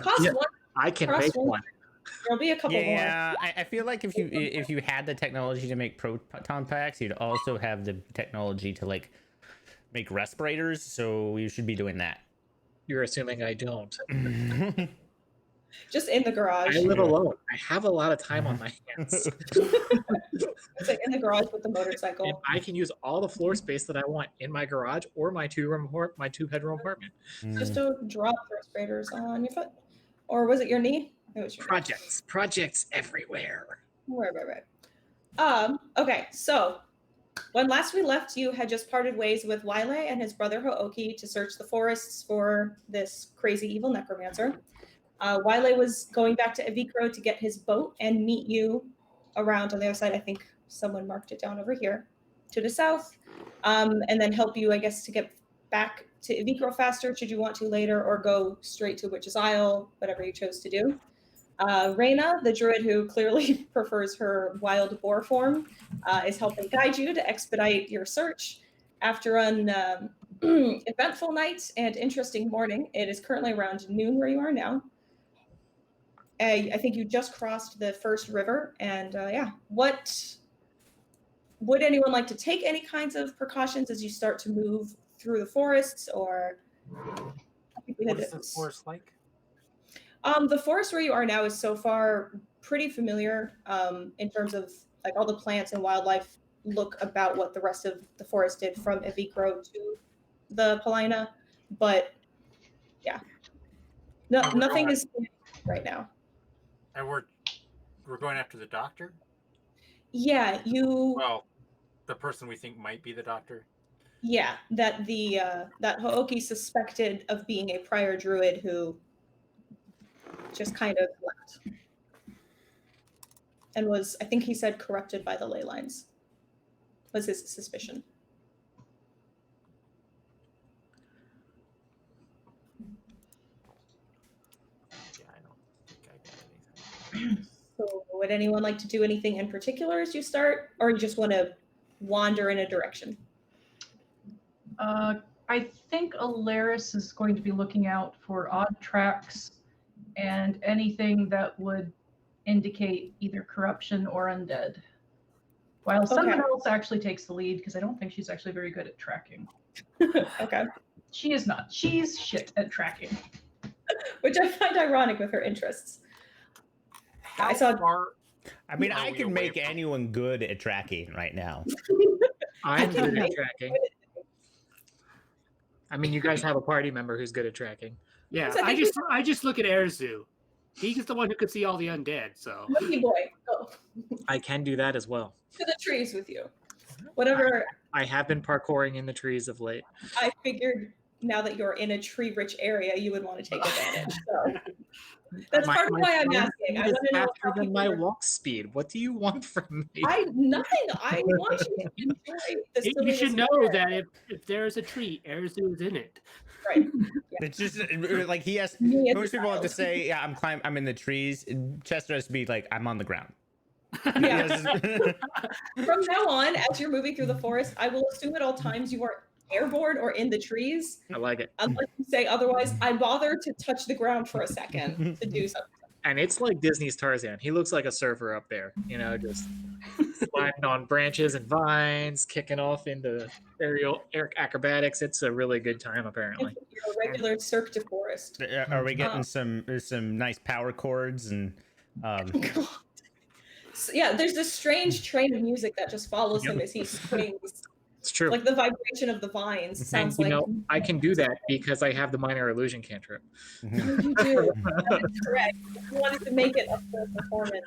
Cost Yeah, one. I can Cost make one. one. There'll be a couple more. Yeah, I feel like if you had the technology to make proton packs, you'd also have the technology to like make respirators. So you should be doing that. You're assuming I don't. Just in the garage. I live alone. I have a lot of time on my hands. It's like in the garage with the And motorcycle. I can use all the floor space that I want in my garage or my two-bedroom apartment. Just don't drop respirators on your foot. Or was it your knee? It was your knee. Projects everywhere. Right. Okay, so when last we left, you had just parted ways with Wile and his brother Hooki to search the forests for this crazy evil necromancer. Wile was going back to Avikro to get his boat and meet you around on the other side. I think someone marked it down over here to the south, and then help you, I guess, to get back to Avikro faster should you want to later, or go straight to Witch's Isle, whatever you chose to do. Reyna, the druid who clearly prefers her wild boar form, is helping guide you to expedite your search. After an eventful night and interesting morning, it is currently around noon where you are now. I think you just crossed the first river, and what would anyone like to take any kinds of precautions as you start to move through the forests, or I think we had What is the forest like? The forest where you are now is so far pretty familiar in terms of like all the plants and wildlife look about what the rest of the forest did from Avikro to the Paulina, but yeah, nothing is right now. And we're going after the doctor? Yeah, Well, the person we think might be the doctor. Yeah, that that Hooki suspected of being a prior druid who just kind of left. And was, I think he said, corrupted by the ley lines. Was his suspicion. Yeah, I don't think I got anything. So would anyone like to do anything in particular as you start, or you just want to wander in a direction? I think Alaris is going to be looking out for odd tracks and anything that would indicate either corruption or undead. While someone else actually takes the lead, because I don't think she's actually very good at tracking. Okay. She is not. She's shit at tracking. Which I find ironic with her interests. How far? I mean, I can make anyone good at tracking right now. I'm good at tracking. I mean, you guys have a party member who's good at tracking. Yeah, I just look at Erzu. He's the one who could see all the undead. So, Lucky boy, go I can do that as well. to the trees with you. Whatever. I have been parkouring in the trees of late. I figured now that you're in a tree-rich area, you would want to take advantage. So that's part of why I'm asking. I want to know faster than my walk speed. What do you want from me? nothing. I want you to enjoy this. you should know that if there is a tree, Erzu is in it. Right. It's just like he has. Me as Most a people have to child. say, "Yeah, I'm in the trees." Chester has to be like, "I'm on the ground." Yeah. From now on, as you're moving through the forest, I will assume at all times you are airborne or in the trees. I like it. Unless you say otherwise, I bother to touch the ground for a second to do something. And it's like Disney's Tarzan. He looks like a surfer up there, you know, just sliding on branches and vines, kicking off into aerial acrobatics. It's a really good time, apparently. You're a regular Cirque du Forest. Are we getting some nice power chords and? So, yeah, there's this strange train of music that just follows him as he swings. It's true. Like the vibration of the vines sounds And, you like. know, I can do that because I have the minor illusion cantrip. You do. That is correct. You wanted to make it up for performance.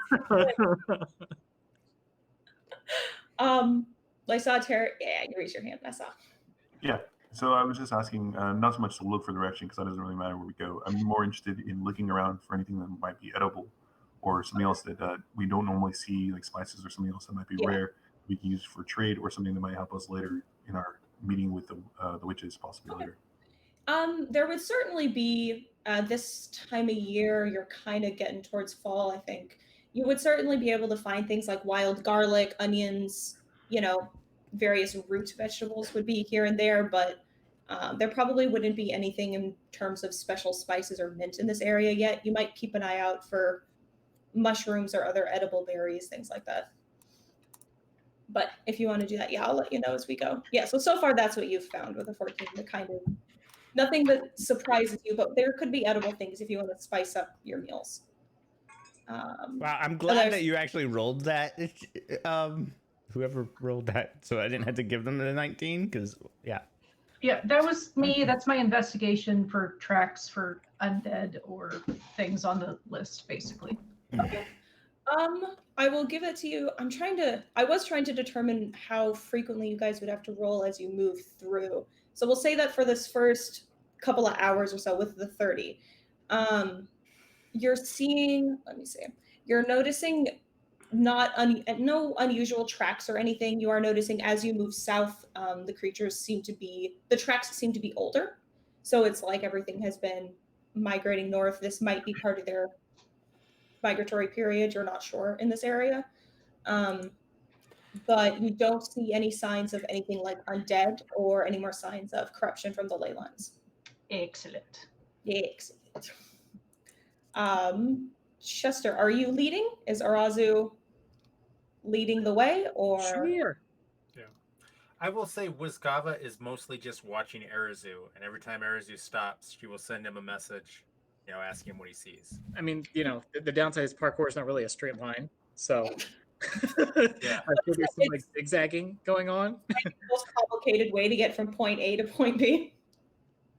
I saw Tara. Yeah, you raise your hand. I saw. Yeah. So I was just asking, not so much to look for direction because that doesn't really matter where we go. I'm more interested in looking around for anything that might be edible or something else that we don't normally see, like spices or something else that might be rare. We can use for trade or something that might help us later in our meeting with the witches, possibly later. There would certainly be this time of year. You're kind of getting towards fall, I think. You would certainly be able to find things like wild garlic, onions, you know, various root vegetables would be here and there, but There probably wouldn't be anything in terms of special spices or mint in this area yet. You might keep an eye out for mushrooms or other edible berries, things like that. But if you want to do that, yeah, I'll let you know as we go. Yeah, so far that's what you've found with the 14, the kind of nothing that surprises you, but there could be edible things if you want to spice up your meals. Wow, I'm glad that you actually rolled that. Whoever rolled that, so I didn't have to give them the 19, because yeah. Yeah, that was me. That's my investigation for tracks for undead or things on the list, basically. Okay. I will give it to you. I was trying to determine how frequently you guys would have to roll as you move through. So we'll say that for this first couple of hours or so with the 30, you're seeing, let me see, you're noticing no unusual tracks or anything. You are noticing as you move south, the tracks seem to be older. So it's like everything has been migrating north. This might be part of their migratory period. You're not sure in this area. But you don't see any signs of anything like undead or any more signs of corruption from the ley lines. Excellent. Excellent. Chester, are you leading? Is Arazu leading the way, or? Sure. I will say Wizgava is mostly just watching Arazu, and every time Arazu stops, she will send him a message, asking him what he sees. I mean, the downside is parkour is not really a straight line, so Yeah. I feel there's some like zigzagging going on. The most complicated way to get from point A to point B.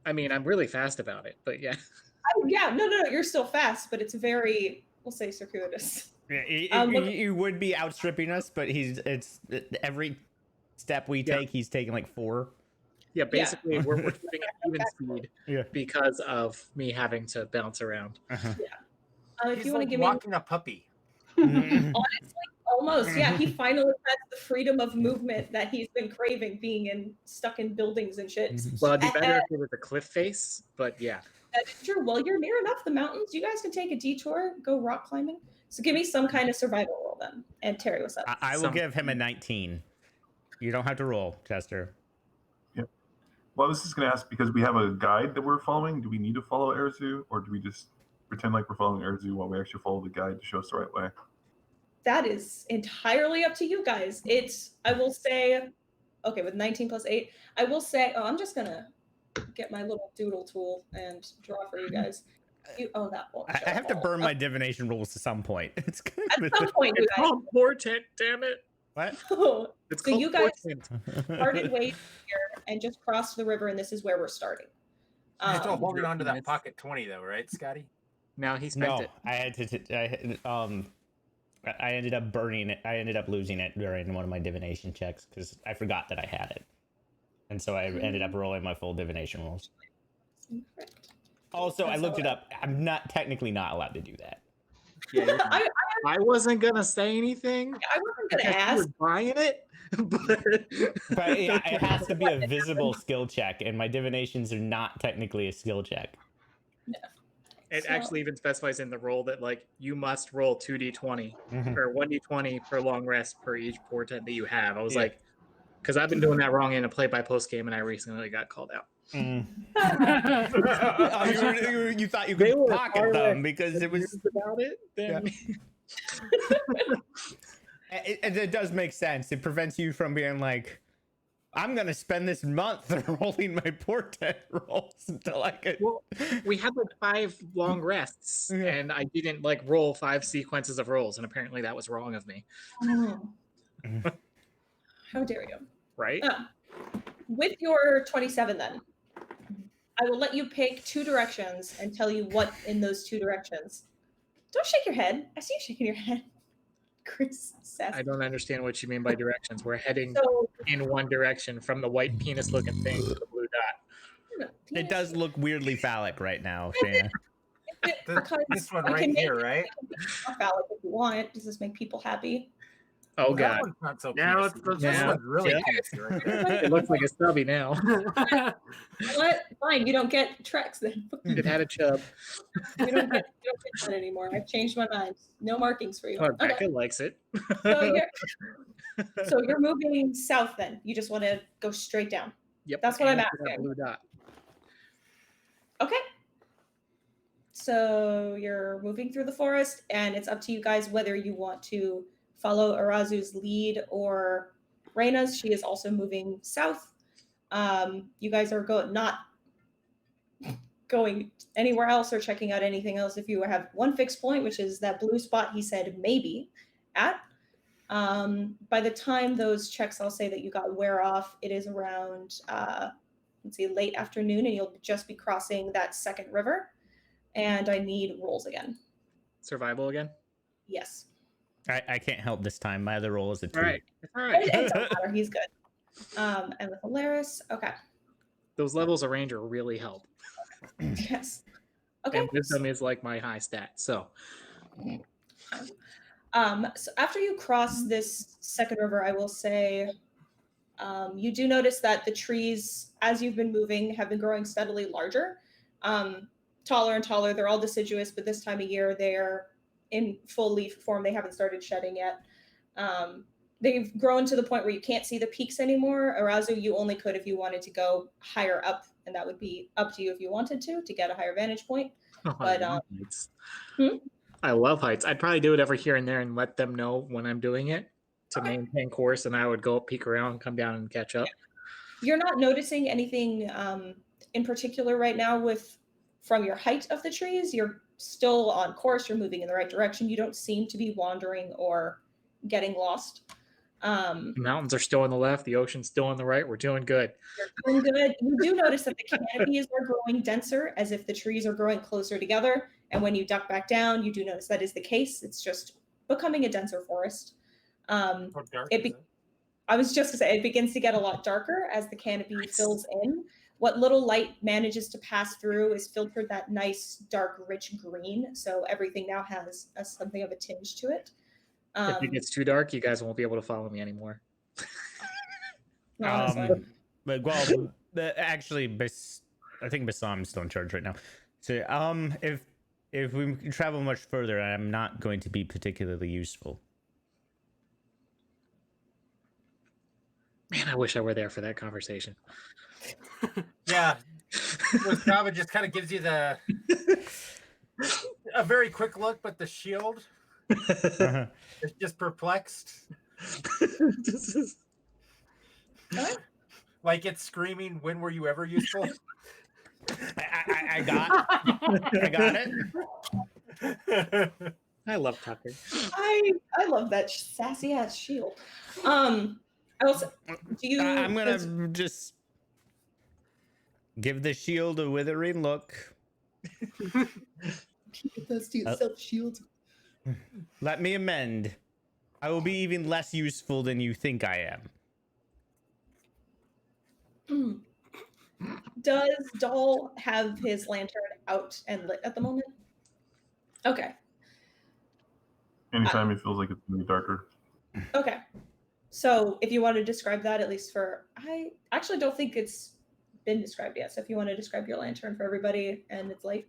I mean, I'm really fast about it, but yeah. Yeah, no, you're still fast, but it's very, we'll say, circuitous. Yeah, you would be outstripping us, but it's every step we take, he's taking like 4. Yeah, basically we're keeping at even speed because of me having to bounce around. If He's you want to like give walking a puppy. Honestly, almost. Yeah, he finally has the freedom of movement that he's been craving, being stuck in buildings and shit. Well, it'd be better if it was a cliff face, but yeah. That is true. Well, you're near enough the mountains. You guys can take a detour, go rock climbing. So give me some kind of survival roll then. And Terry, what's up? I will give him a 19. You don't have to roll, Chester. Yep. Well, I was just going to ask, because we have a guide that we're following, do we need to follow Arazu, or do we just pretend like we're following Arazu while we actually follow the guide to show us the right way? That is entirely up to you guys. I will say, okay, with 19 plus 8, I will say, I'm just going to get my little doodle tool and draw for you guys. That won't I have to burn my divination rules to some point. It's good. At some point, you It's guys. called portent, damn it. What? It's So called you guys portent. parted ways here and just crossed the river, and this is where we're starting. You're still Um, holding on to that pocket 20, though, right, Scotty? Now he spent No, it. I had to. I ended up burning it. I ended up losing it during one of my divination checks because I forgot that I had it, and so I ended up rolling my full divination rolls. Also, I looked it up. I'm technically not allowed to do that. Yeah, I I wasn't gonna say anything. wasn't going to because you ask. were buying it, but But it has to be a visible skill check, and my divinations are not technically a skill check. it So- actually even specifies in the roll that like you must roll 2d20 Mhm. or 1d20 per long rest per each portent that you have. I was Yeah. like, because I've been doing that wrong in a play-by-post game, and I recently got called out. Mm. You thought you They could were pocket far them less because it was. about it. Then It does make sense. It prevents you from being like, I'm gonna spend this month rolling my portent rolls until I could. well, we had like 5 long rests, Yeah. and I didn't like roll 5 sequences of rolls, and apparently that was wrong of me. How dare you? Right? With your 27 then, I will let you pick 2 directions and tell you what in those 2 directions. Don't shake your head. I see you shaking your head. Chris says. I don't understand what you mean by directions. We're heading So, in one direction from the white penis-looking thing to the blue dot. It does look weirdly phallic right now, Shayna. This one I right can make here, it right? more phallic if you want. Does this make people happy? Oh That god, one's not so Now penis-y. it's- This yeah. one's really Yeah. penis-y right there. it looks like a stubby now. What? Fine, you don't get Trex then. It had a chub. You don't get that anymore. I've changed my mind. No markings for you. Oh, Okay. Becca likes it. So you're moving south then. You just want to go straight down. Yep. That's what I'm and that asking. blue dot. Okay. So you're moving through the forest, and it's up to you guys whether you want to follow Arazu's lead or Reyna's. She is also moving south. You guys are not going anywhere else or checking out anything else. If you have one fixed point, which is that blue spot he said maybe at. By the time those checks, I'll say that you got wear off, it is around, let's see, late afternoon, and you'll just be crossing that second river. And I need rolls again. Survival again. Yes. I can't help this time. My other roll is a 2. All right. All right. It doesn't matter. He's good. And with Alaris, okay. Those levels of ranger really help. Yes. Okay. And wisdom is like my high stat. So So after you cross this second river, I will say you do notice that the trees, as you've been moving, have been growing steadily larger, taller and taller. They're all deciduous, but this time of year they're in full leaf form. They haven't started shedding yet. They've grown to the point where you can't see the peaks anymore. Arazu, you only could if you wanted to go higher up, and that would be up to you if you wanted to get a higher vantage point. But I love heights. Hmm? I love heights. I'd probably do it every here and there and let them know when I'm doing it to maintain course, and I would go peek around, come down, and catch up. You're not noticing anything in particular right now from your height of the trees. You're still on course. You're moving in the right direction. You don't seem to be wandering or getting lost. The mountains are still on the left. The ocean's still on the right. We're doing good. You're doing good. You do notice that the canopies are growing denser, as if the trees are growing closer together. And when you duck back down, you do notice that is the case. It's just becoming a denser forest. How dark It is it? I was just going to say, it begins to get a lot darker as the canopy fills in. What little light manages to pass through is filtered that nice, dark, rich green. So everything now has something of a tinge to it. If it gets too dark, you guys won't be able to follow me anymore. Honestly. But actually, I think Bassam's still in charge right now. So, if we travel much further, I'm not going to be particularly useful. Man, I wish I were there for that conversation. Yeah. Wisgava just kind of gives you a very quick look, but the shield is just perplexed. Like it's screaming, "When were you ever useful?" I got it. I love Tucker. I love that sassy ass shield. I also do you I'm gonna just give the shield a withering look. those two self shields. Let me amend. I will be even less useful than you think I am. Does Dahl have his lantern out and lit at the moment? Okay. Anytime it feels like it's going to be darker. Okay. So if you want to describe that, at least I actually don't think it's been described yet. So if you want to describe your lantern for everybody and its light.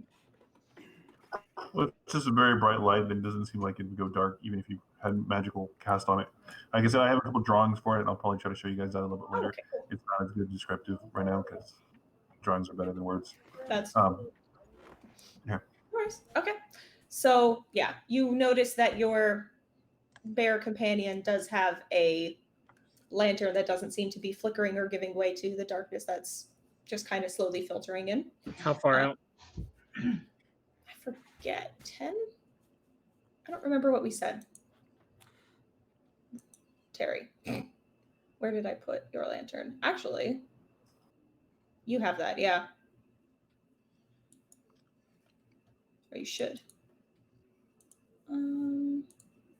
Well, it's just a very bright light that doesn't seem like it would go dark, even if you had magical cast on it. Like I said, I have a couple drawings for it, and I'll probably try to show you guys that a little bit later. Okay, cool. It's not as good descriptive right now because drawings are better than words. That's Yeah. Nice. Okay. So yeah, you notice that your bear companion does have a lantern that doesn't seem to be flickering or giving way to the darkness that's just kind of slowly filtering in. How far out? I forget. 10? I don't remember what we said. Terry, where did I put your lantern? Actually, you have that, yeah. Or you should.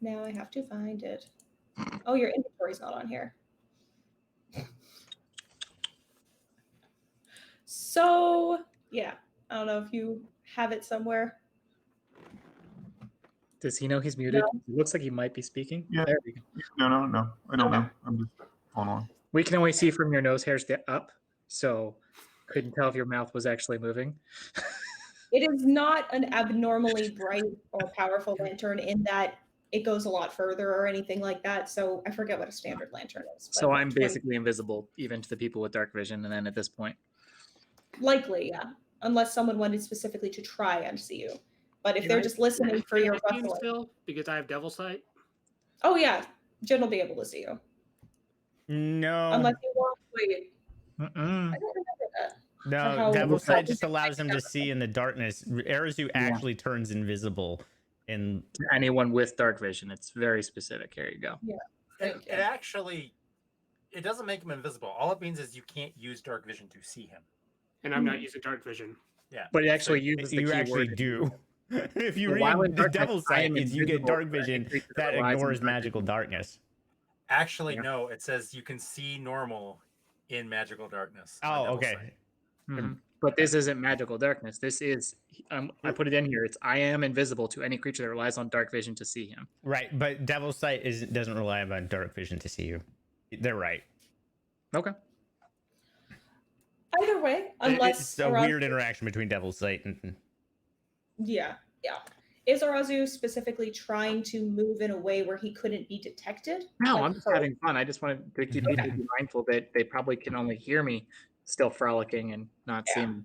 Now I have to find it. Oh, your inventory's not on here. So, yeah. I don't know if you have it somewhere. Does he know he's muted? No. It looks like he might be speaking. Yeah. There we go. No. I don't Okay. know. I'm just going on. We can only see from your nose hairs up, so couldn't tell if your mouth was actually moving. It is not an abnormally bright or powerful lantern in that it goes a lot further or anything like that. So I forget what a standard lantern is. So but I'm 20 basically invisible even to the people with dark vision. And then at this point, likely, yeah, unless someone wanted specifically to try and see you. But if Can they're I- just listening for can your I see him rustling, still because I have devil sight. oh yeah, Jen will be able to see you No, unless you want. Wait, mm-mm. I don't remember that. no. how- Devil Okay. Sight just allows him to see in the darkness. Arizu actually turns invisible in anyone with dark vision, it's very specific. Here you go. Thank It you. actually, it doesn't make him invisible. All it means is you can't use dark vision to see him. And I'm not using dark vision. Yeah. But it So actually uses the you keyword. actually do. If you So while in read the darkness, Devil I Sight, am it's you get invisible dark to any vision creature that relies on ignores dark magical vision. darkness. Actually, Yeah. no. It says you can see normal in magical darkness. on Oh, Devil okay. Sight. Mhm. But this isn't magical darkness. This is, I put it in here. It's I am invisible to any creature that relies on dark vision to see him. Right, but Devil Sight doesn't rely on dark vision to see you. They're right. Okay. Either way, unless It's a Arazu- weird interaction between Devil Sight and Yeah. Is Arazu specifically trying to move in a way where he couldn't be detected? No, Like I'm just her? having fun. I just wanted to keep people be mindful that they probably can only hear me still frolicking and not see Yeah. me.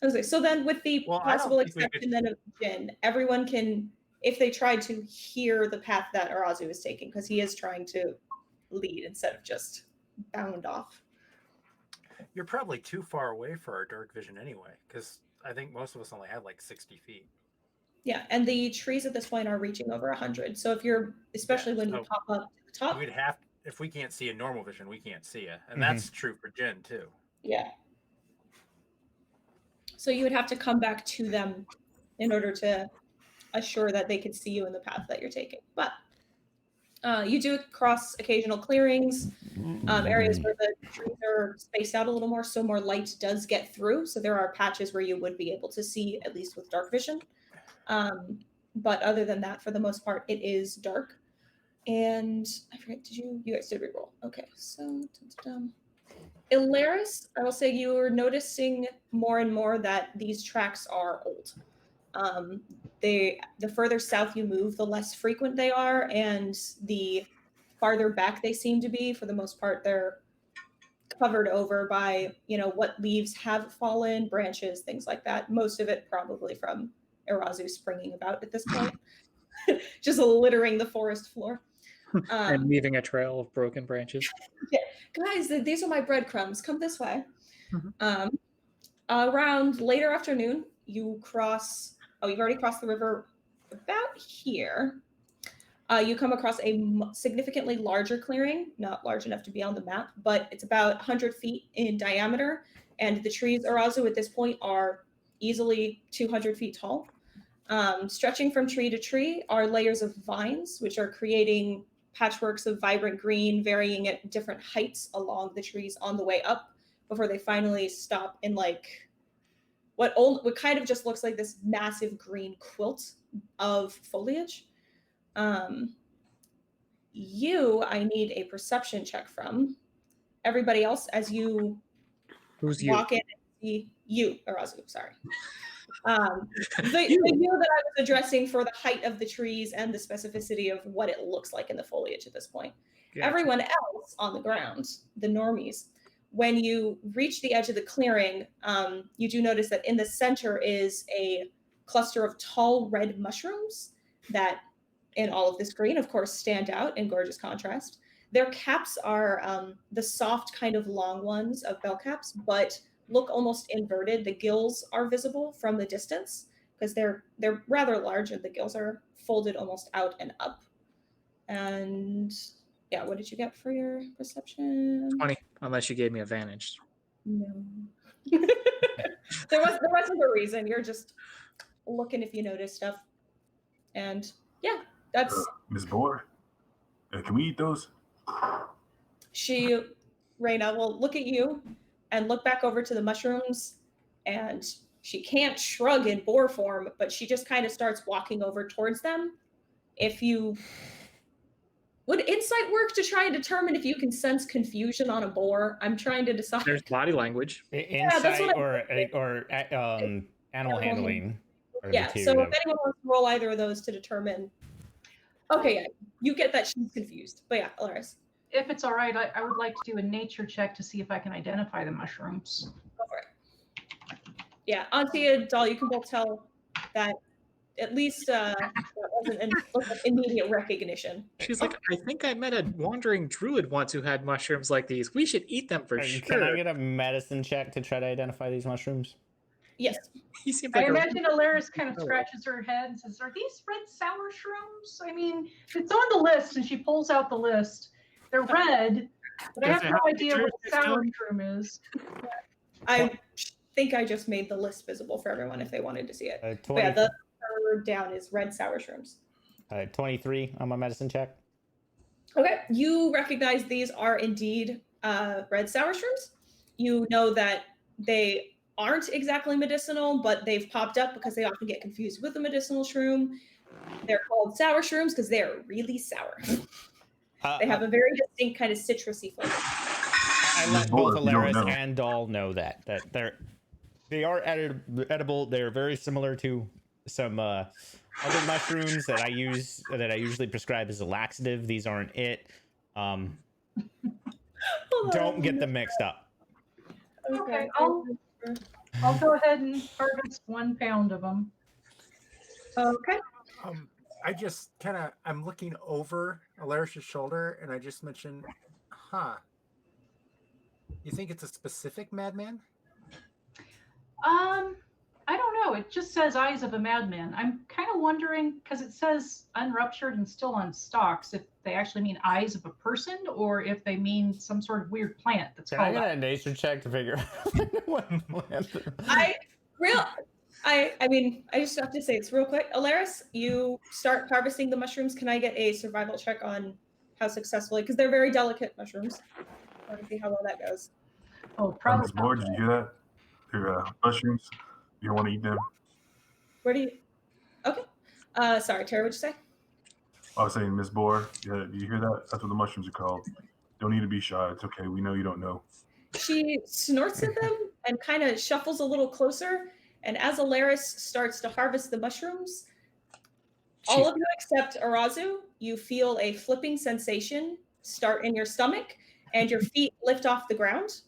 Okay, so then with the Well, I don't possible think we could- exception then of Jin, everyone can, if they tried to hear the path that Arazu is taking, because he is trying to lead instead of just bound off. You're probably too far away for our dark vision anyway, because I think most of us only have like 60 feet. Yeah, and the trees at this point are reaching over 100. So if you're, especially when you so pop up to the top, We'd have, if we can't see in normal vision, we can't see it. And Mhm. that's true for Jen too. yeah. So you would have to come back to them in order to assure that they could see you in the path that you're taking. But you do cross occasional clearings, areas where the trees are spaced out a little more, so more light does get through. So there are patches where you would be able to see, at least with dark vision. But other than that, for the most part, it is dark. And I forget, you guys did reroll. Okay, so Ilaris, I will say you are noticing more and more that these tracks are old. The further south you move, the less frequent they are, and the farther back they seem to be. For the most part, they're covered over by, what leaves have fallen, branches, things like that. Most of it probably from Arazu springing about at this point, just littering the forest floor. And leaving a trail of broken branches. Guys, these are my breadcrumbs. Come this way. Mhm. Around later afternoon, you cross. Oh, you've already crossed the river about here. You come across a significantly larger clearing, not large enough to be on the map, but it's about 100 feet in diameter. And the trees, Arazu, at this point are easily 200 feet tall. Stretching from tree to tree are layers of vines, which are creating patchworks of vibrant green, varying at different heights along the trees on the way up before they finally stop in what kind of just looks like this massive green quilt of foliage. I need a perception check from. Everybody else, as you Who's you? walk in and see you, Arazu, sorry. The you that I was addressing for the height of the trees and the specificity of what it looks like in the foliage at this point. Gotcha. Everyone else on the ground, the normies, when you reach the edge of the clearing, you do notice that in the center is a cluster of tall red mushrooms that, in all of this green, of course, stand out in gorgeous contrast. Their caps are the soft kind of long ones of bell caps, but look almost inverted. The gills are visible from the distance because they're rather large and the gills are folded almost out and up. And yeah, what did you get for your perception? 20, unless you gave me advantage. No. there wasn't a reason. You're just looking if you notice stuff. And yeah, that's Ms. Bohr, can we eat those? Raina will look at you and look back over to the mushrooms, and she can't shrug in boar form, but she just kind of starts walking over towards them. Would insight work to try and determine if you can sense confusion on a boar? I'm trying to decide. There's body language. that's insight what or animal handling. Are the Yeah, two so that- if anyone wants to roll either of those to determine. Okay, yeah, you get that she's confused, but yeah, Alaris, If it's all right, I would like to do a nature check to see if I can identify the mushrooms. go for it. Yeah, Auntie and Doll, you can both tell that at least that wasn't an immediate recognition. She's like, I think I met a wandering druid once who had mushrooms like these. We should eat them for sure. Can I get a medicine check to try to identify these mushrooms? Yes. He seems I like imagine Alaris kind of Oh. scratches her head and says, "Are these red sour shrooms? I mean, it's on the list," and she pulls out the list. They're red, but I Does have it no have the idea what juice sour system? shroom is. I think I just made the list visible for everyone if they wanted to see it. But 20, yeah, the third down is red sour shrooms. 23 on my medicine check. Okay, you recognize these are indeed red sour shrooms. You know that they aren't exactly medicinal, but they've popped up because they often get confused with a medicinal shroom. They're called sour shrooms because they're really sour. They have a very distinct kind of citrusy flavor. I let both Both, you don't Alaris know. and Doll know that they are edible. They're very similar to some other mushrooms that I usually prescribe as a laxative. These aren't it. Hold Don't on. get them mixed up. Okay, I'll go ahead and harvest 1 pound of them. Okay. I just I'm looking over Alaris's shoulder, and I just mentioned, you think it's a specific madman? I don't know. It just says eyes of a madman. I'm kind of wondering because it says unruptured and still on stalks if they actually mean eyes of a person or if they mean some sort of weird plant that's Can I called get a nature check to figure out what plant? I mean, I just have to say this real quick. Alaris, you start harvesting the mushrooms. Can I get a survival check on how successfully? Because they're very delicate mushrooms. I want to see how well that goes. Oh, probably. Miss Board, did you hear that? They're mushrooms. You don't want to eat them. Where do you? Okay. Sorry, Tara. What'd you say? I was saying, Miss Boar, yeah, do you hear that? That's what the mushrooms are called. Don't need to be shy. It's okay. We know you don't know. She snorts at them and kind of shuffles a little closer. And as Alaris starts to harvest the mushrooms, all of you except Arazu, you feel a flipping sensation start in your stomach, and your feet lift off the ground.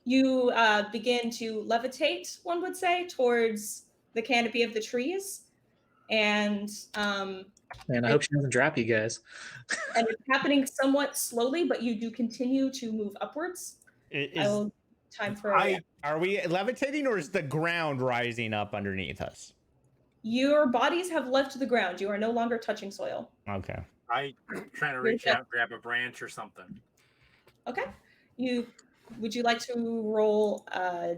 You begin to levitate, one would say, towards the canopy of the trees. And Man, I hope she doesn't drop you guys. and it's happening somewhat slowly, but you do continue to move upwards. Time for Are we levitating or is the ground rising up underneath us? your bodies have left the ground. You are no longer touching soil. Okay. I trying to reach out, grab a branch or something. Okay. Would you like to roll a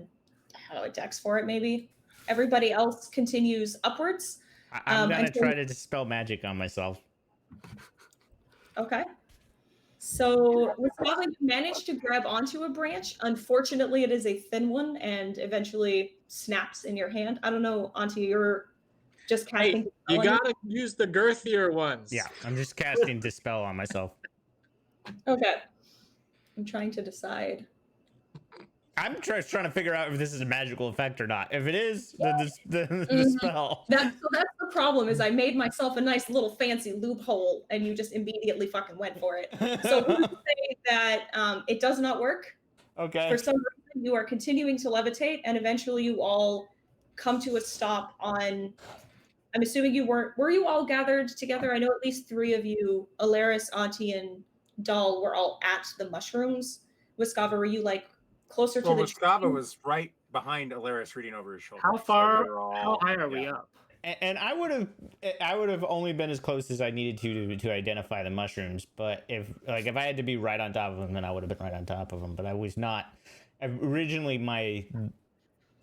dex for it maybe? Everybody else continues upwards. I'm gonna until- try to dispel magic on myself. Okay. So Wisconsin, you managed to grab onto a branch. Unfortunately, it is a thin one and eventually snaps in your hand. I don't know, Auntie, you're just casting. You dispel on gotta use the girthier ones. Yeah, I'm just casting dispel on myself. Okay. I'm trying to decide. I'm trying to figure out if this is a magical effect or not. If it is, then the spell. That's the problem is I made myself a nice little fancy loophole and you just immediately fucking went for it. So we would say that it does not work. Okay. For some reason, you are continuing to levitate and eventually you all come to a stop on, I'm assuming were you all gathered together? I know at least 3 of you, Alaris, Auntie, and Doll were all at the mushrooms. Wiskava, were you like closer to Well, the Gustavo tree? was right behind Alaris, reading over his shoulder. How So far? we were all- How high are we yeah. up? And I would have only been as close as I needed to identify the mushrooms. But if I had to be right on top of them, then I would have been right on top of them. But I was not. Originally,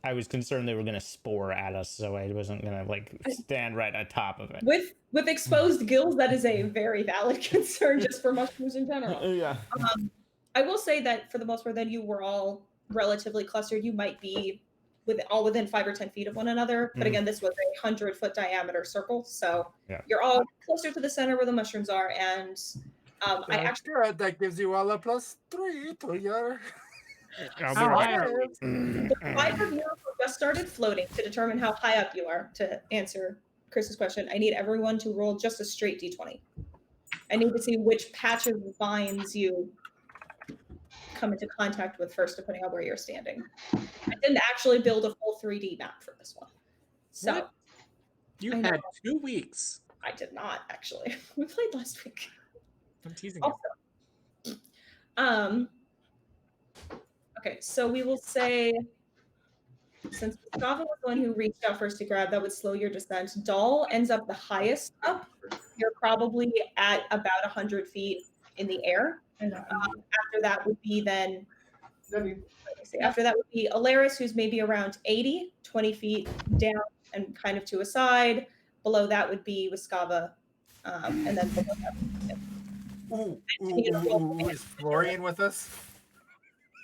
I was concerned they were going to spore at us, so I wasn't going to stand right on top of it. With exposed gills, that is a very valid concern just for mushrooms in general. Yeah. I will say that for the most part, then you were all relatively clustered. You might be within 5 or 10 feet of one another. But again, this was a 100-foot diameter circle. So Yeah. you're all closer to the center where the mushrooms are. And I actually, Good. That gives you all a +3 to your. I'll be How right high are we? the 5 of you just started floating to determine how high up you are to answer Chris's question, I need everyone to roll just a straight d20. I need to see which patch of vines you come into contact with first, depending on where you're standing. I didn't actually build a full 3D map for this one. So What? You I had know. 2 weeks. I did not actually. We played last week. I'm teasing you. Also, okay, so we will say, since Gustavo was the one who reached out first to grab, that would slow your descent. Dahl ends up the highest up. You're probably at about 100 feet in the air. After that would be then, let me see, after that would be Alaris, who's maybe around 80, 20 feet down and kind of to a side. Below that would be Wiskava, and then below that Is Florian with us?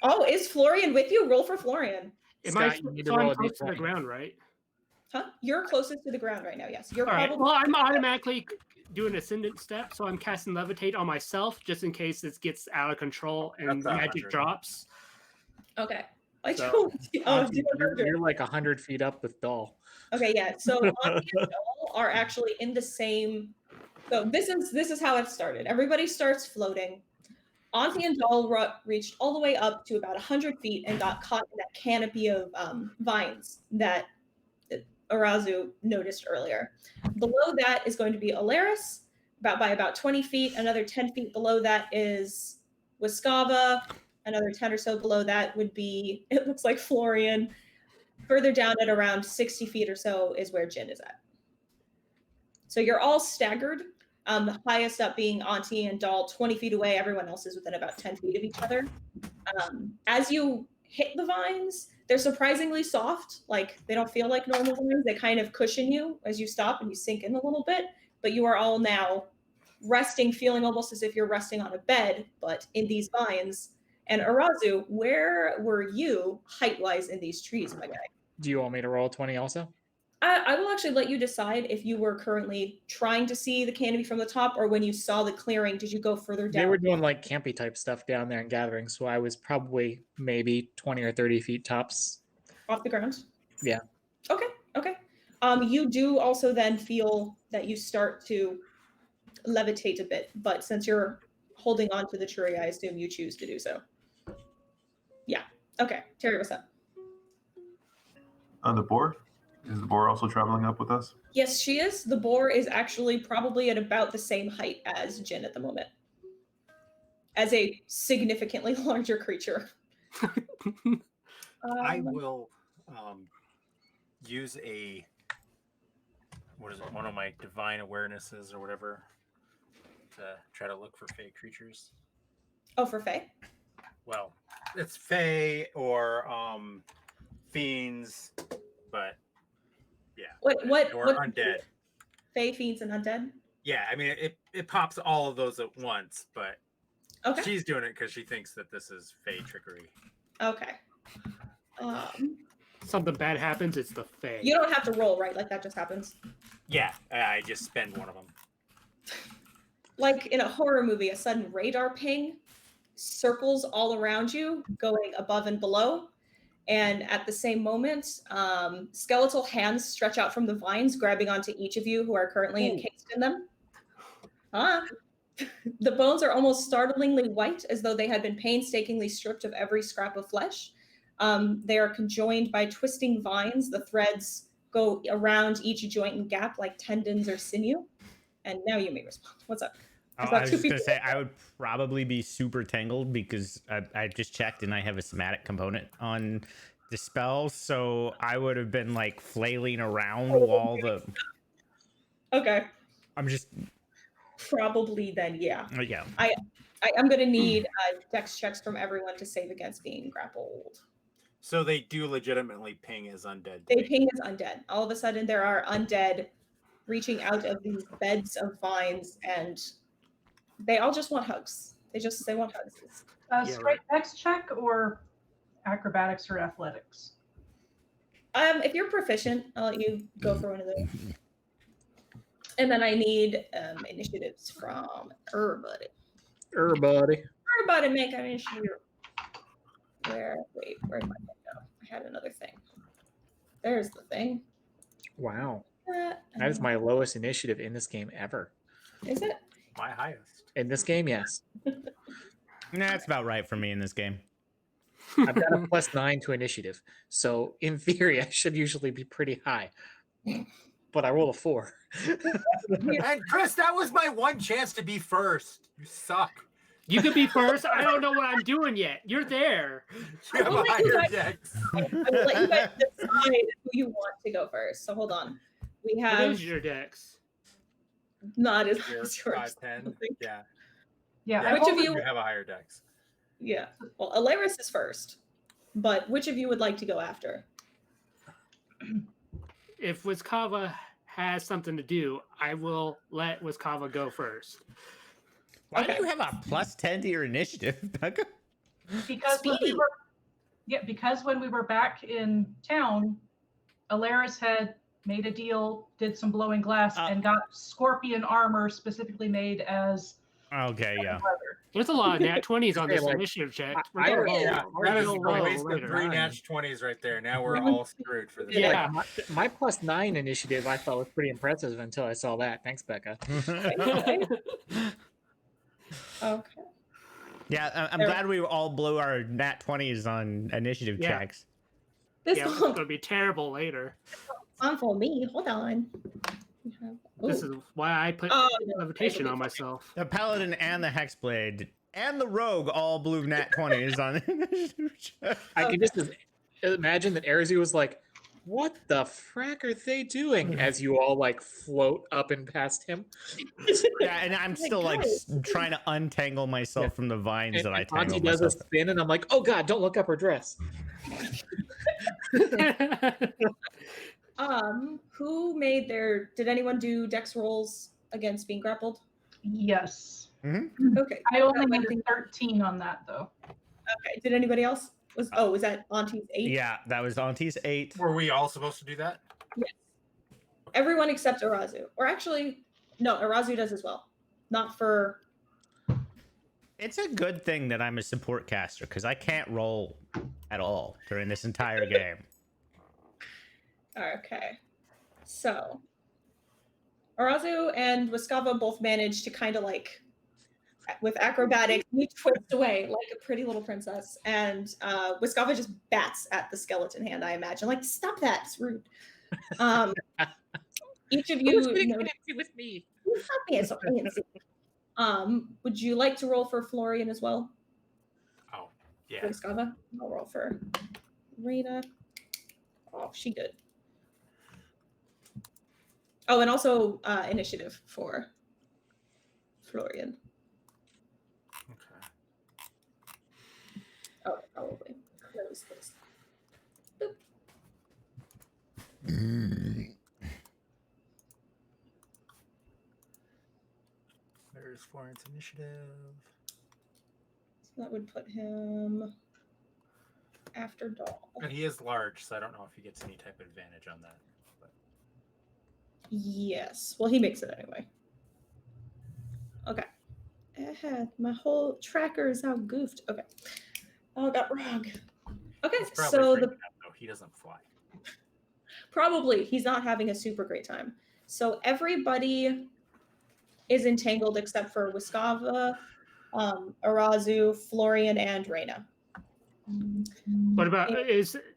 Oh, is Florian with you? Roll for Florian. Am I Scott, you need to so roll I'm a close to the d20. ground, right? Huh? You're closest to the ground right now, yes. You're All right. probably Well, I'm automatically doing ascendant step, so I'm casting levitate on myself just in case this gets out of control and That's magic 100. drops. okay. I So, don't. Oh, do You're like 100 feet up with Dahl. okay, yeah. So Auntie and Joel are actually in the same. So this is how it started. Everybody starts floating. Auntie and Joel reached all the way up to about 100 feet and got caught in that canopy of vines that Arazu noticed earlier. Below that is going to be Alaris, by about 20 feet. Another 10 feet below that is Wiskava. Another 10 or so below that would be, it looks like Florian. Further down at around 60 feet or so is where Jin is at. So you're all staggered. The highest up being Auntie and Dahl, 20 feet away. Everyone else is within about 10 feet of each other. As you hit the vines, they're surprisingly soft. Like, they don't feel like normal vines. They kind of cushion you as you stop and you sink in a little bit. But you are all now resting, feeling almost as if you're resting on a bed, but in these vines. And Arazu, where were you height-wise in these trees, my guy? Do you want me to roll 20 also? I will actually let you decide if you were currently trying to see the canopy from the top, or when you saw the clearing, did you go further down? They were doing like campy type stuff down there and gathering, so I was probably maybe 20 or 30 feet tops. Off the ground? Yeah. Okay. You do also then feel that you start to levitate a bit, but since you're holding on to the tree, I assume you choose to do so. Yeah. Okay. Terry, what's up? The boar? Is the boar also traveling up with us? Yes, she is. The boar is actually probably at about the same height as Jin at the moment, as a significantly larger creature. I will use one of my divine awarenesses or whatever to try to look for fey creatures. Oh, for Faye? Well, it's fey or fiends, but yeah. What or undead. Faye, fiends, and undead? Yeah, I mean it pops all of those at once, but Okay. she's doing it because she thinks that this is fey trickery. Okay. Something bad happens, it's the Fae. You don't have to roll, right? Like that just happens. Yeah, I just spend one of them. Like in a horror movie, a sudden radar ping circles all around you, going above and below. And at the same moment, skeletal hands stretch out from the vines, grabbing onto each of you who are currently encased in them. The bones are almost startlingly white, as though they had been painstakingly stripped of every scrap of flesh. They are conjoined by twisting vines. The threads go around each joint and gap like tendons or sinew. And now you may respond. What's up? I was just going to say, I would probably be super tangled because I just checked and I have a somatic component on the spell. So I would have been like flailing around while the... Okay. I'm just... Probably then, yeah. Yeah. I'm going to need dex checks from everyone to save against being grappled. So they do legitimately ping as undead. They ping as undead. All of a sudden, there are undead reaching out of these beds of vines, and they all just want hugs. They want hugs. Straight dex check or acrobatics or athletics? If you're proficient, I'll let you go for one of those. And then I need initiatives from everybody. Everybody. Everybody make an initiative. Where did my thing go? I had another thing. There's the thing. Wow. That is my lowest initiative in this game ever. Is it? My highest. In this game, yes. That's about right for me in this game. I've got a +9 to initiative. So in theory, I should usually be pretty high. But I roll a 4. And Chris, that was my one chance to be first. You suck. You could be first. I don't know what I'm doing yet. You're there. You have a will let you higher guys- dex. I will let you guys decide who you want to go first. So hold on. We What have is your dex? not as high You're as yours. 5'10". Yeah. Yeah, Yeah, Which of only- you- You have a higher dex. Yeah. Well, Alaris is first. But which of you would like to go after? If Wiskava has something to do, I will let Wiskava go first. Why Okay. do you have a +10 to your initiative, Becca? because when we Speedy. were, because when we were back in town, Alaris had made a deal, did some blowing glass, and got scorpion armor specifically made as Okay, yeah. leather. There's a lot of nat 20s on Okay, this like, initiative check. We're I- going yeah, low. Yeah, We're we're gonna just go low wasted later. 3 nat 20s right there. Now we're Yeah. all screwed for this. Yeah. round. my +9 initiative I thought was pretty impressive until I saw that. Thanks, Becca. Okay. Yeah, I'm There- glad we all blew our nat 20s on initiative Yeah. checks. This Yeah, it's one gonna be terrible later. on for me. Hold on. We have- This Ooh. is why I put Oh, levitation on myself. The paladin and the hexblade and the rogue all blew nat 20s on initiative checks. I can just imagine that Erzu was like, "What the frack are they doing?" As you all like float up and past him. Yeah, and I'm still like trying to untangle myself Yeah. from the vines And that I Auntie tangled does a myself. spin, and I'm like, "Oh God, don't look up her dress." Who made their? Did anyone do dex rolls against being grappled? Yes. Okay. I only That might needed be- 13 on that though. Okay. Did anybody else? Was that Auntie's 8? Yeah, that was Auntie's 8. Were we all supposed to do that? Everyone except Arazu. Or actually, no, Arazu does as well. Not for. It's a good thing that I'm a support caster because I can't roll at all during this entire game. Okay. So, Arazu and Wiskava both managed to kind of like, with acrobatics, you twist away like a pretty little princess. And Wiskava just bats at the skeleton hand, I imagine. Like, stop that. It's rude. Each of you. with me? Stop being so fancy. Would you like to roll for Florian as well? Oh, yeah. Wiskava? I'll roll for Rita. Oh, she good. Oh, and also initiative for Florian. Okay. Oh, probably close this. There's Florence initiative. So that would put him after Doll. And he is large, so I don't know if he gets any type of advantage on that. But Yes. Well, he makes it anyway. Okay. My whole tracker is now goofed. Okay. Oh, I got wrong. Okay, he's probably so freaking the out, though. He doesn't fly. probably he's not having a super great time. So everybody is entangled except for Wiskava, Arazu, Florian, and Reyna. What about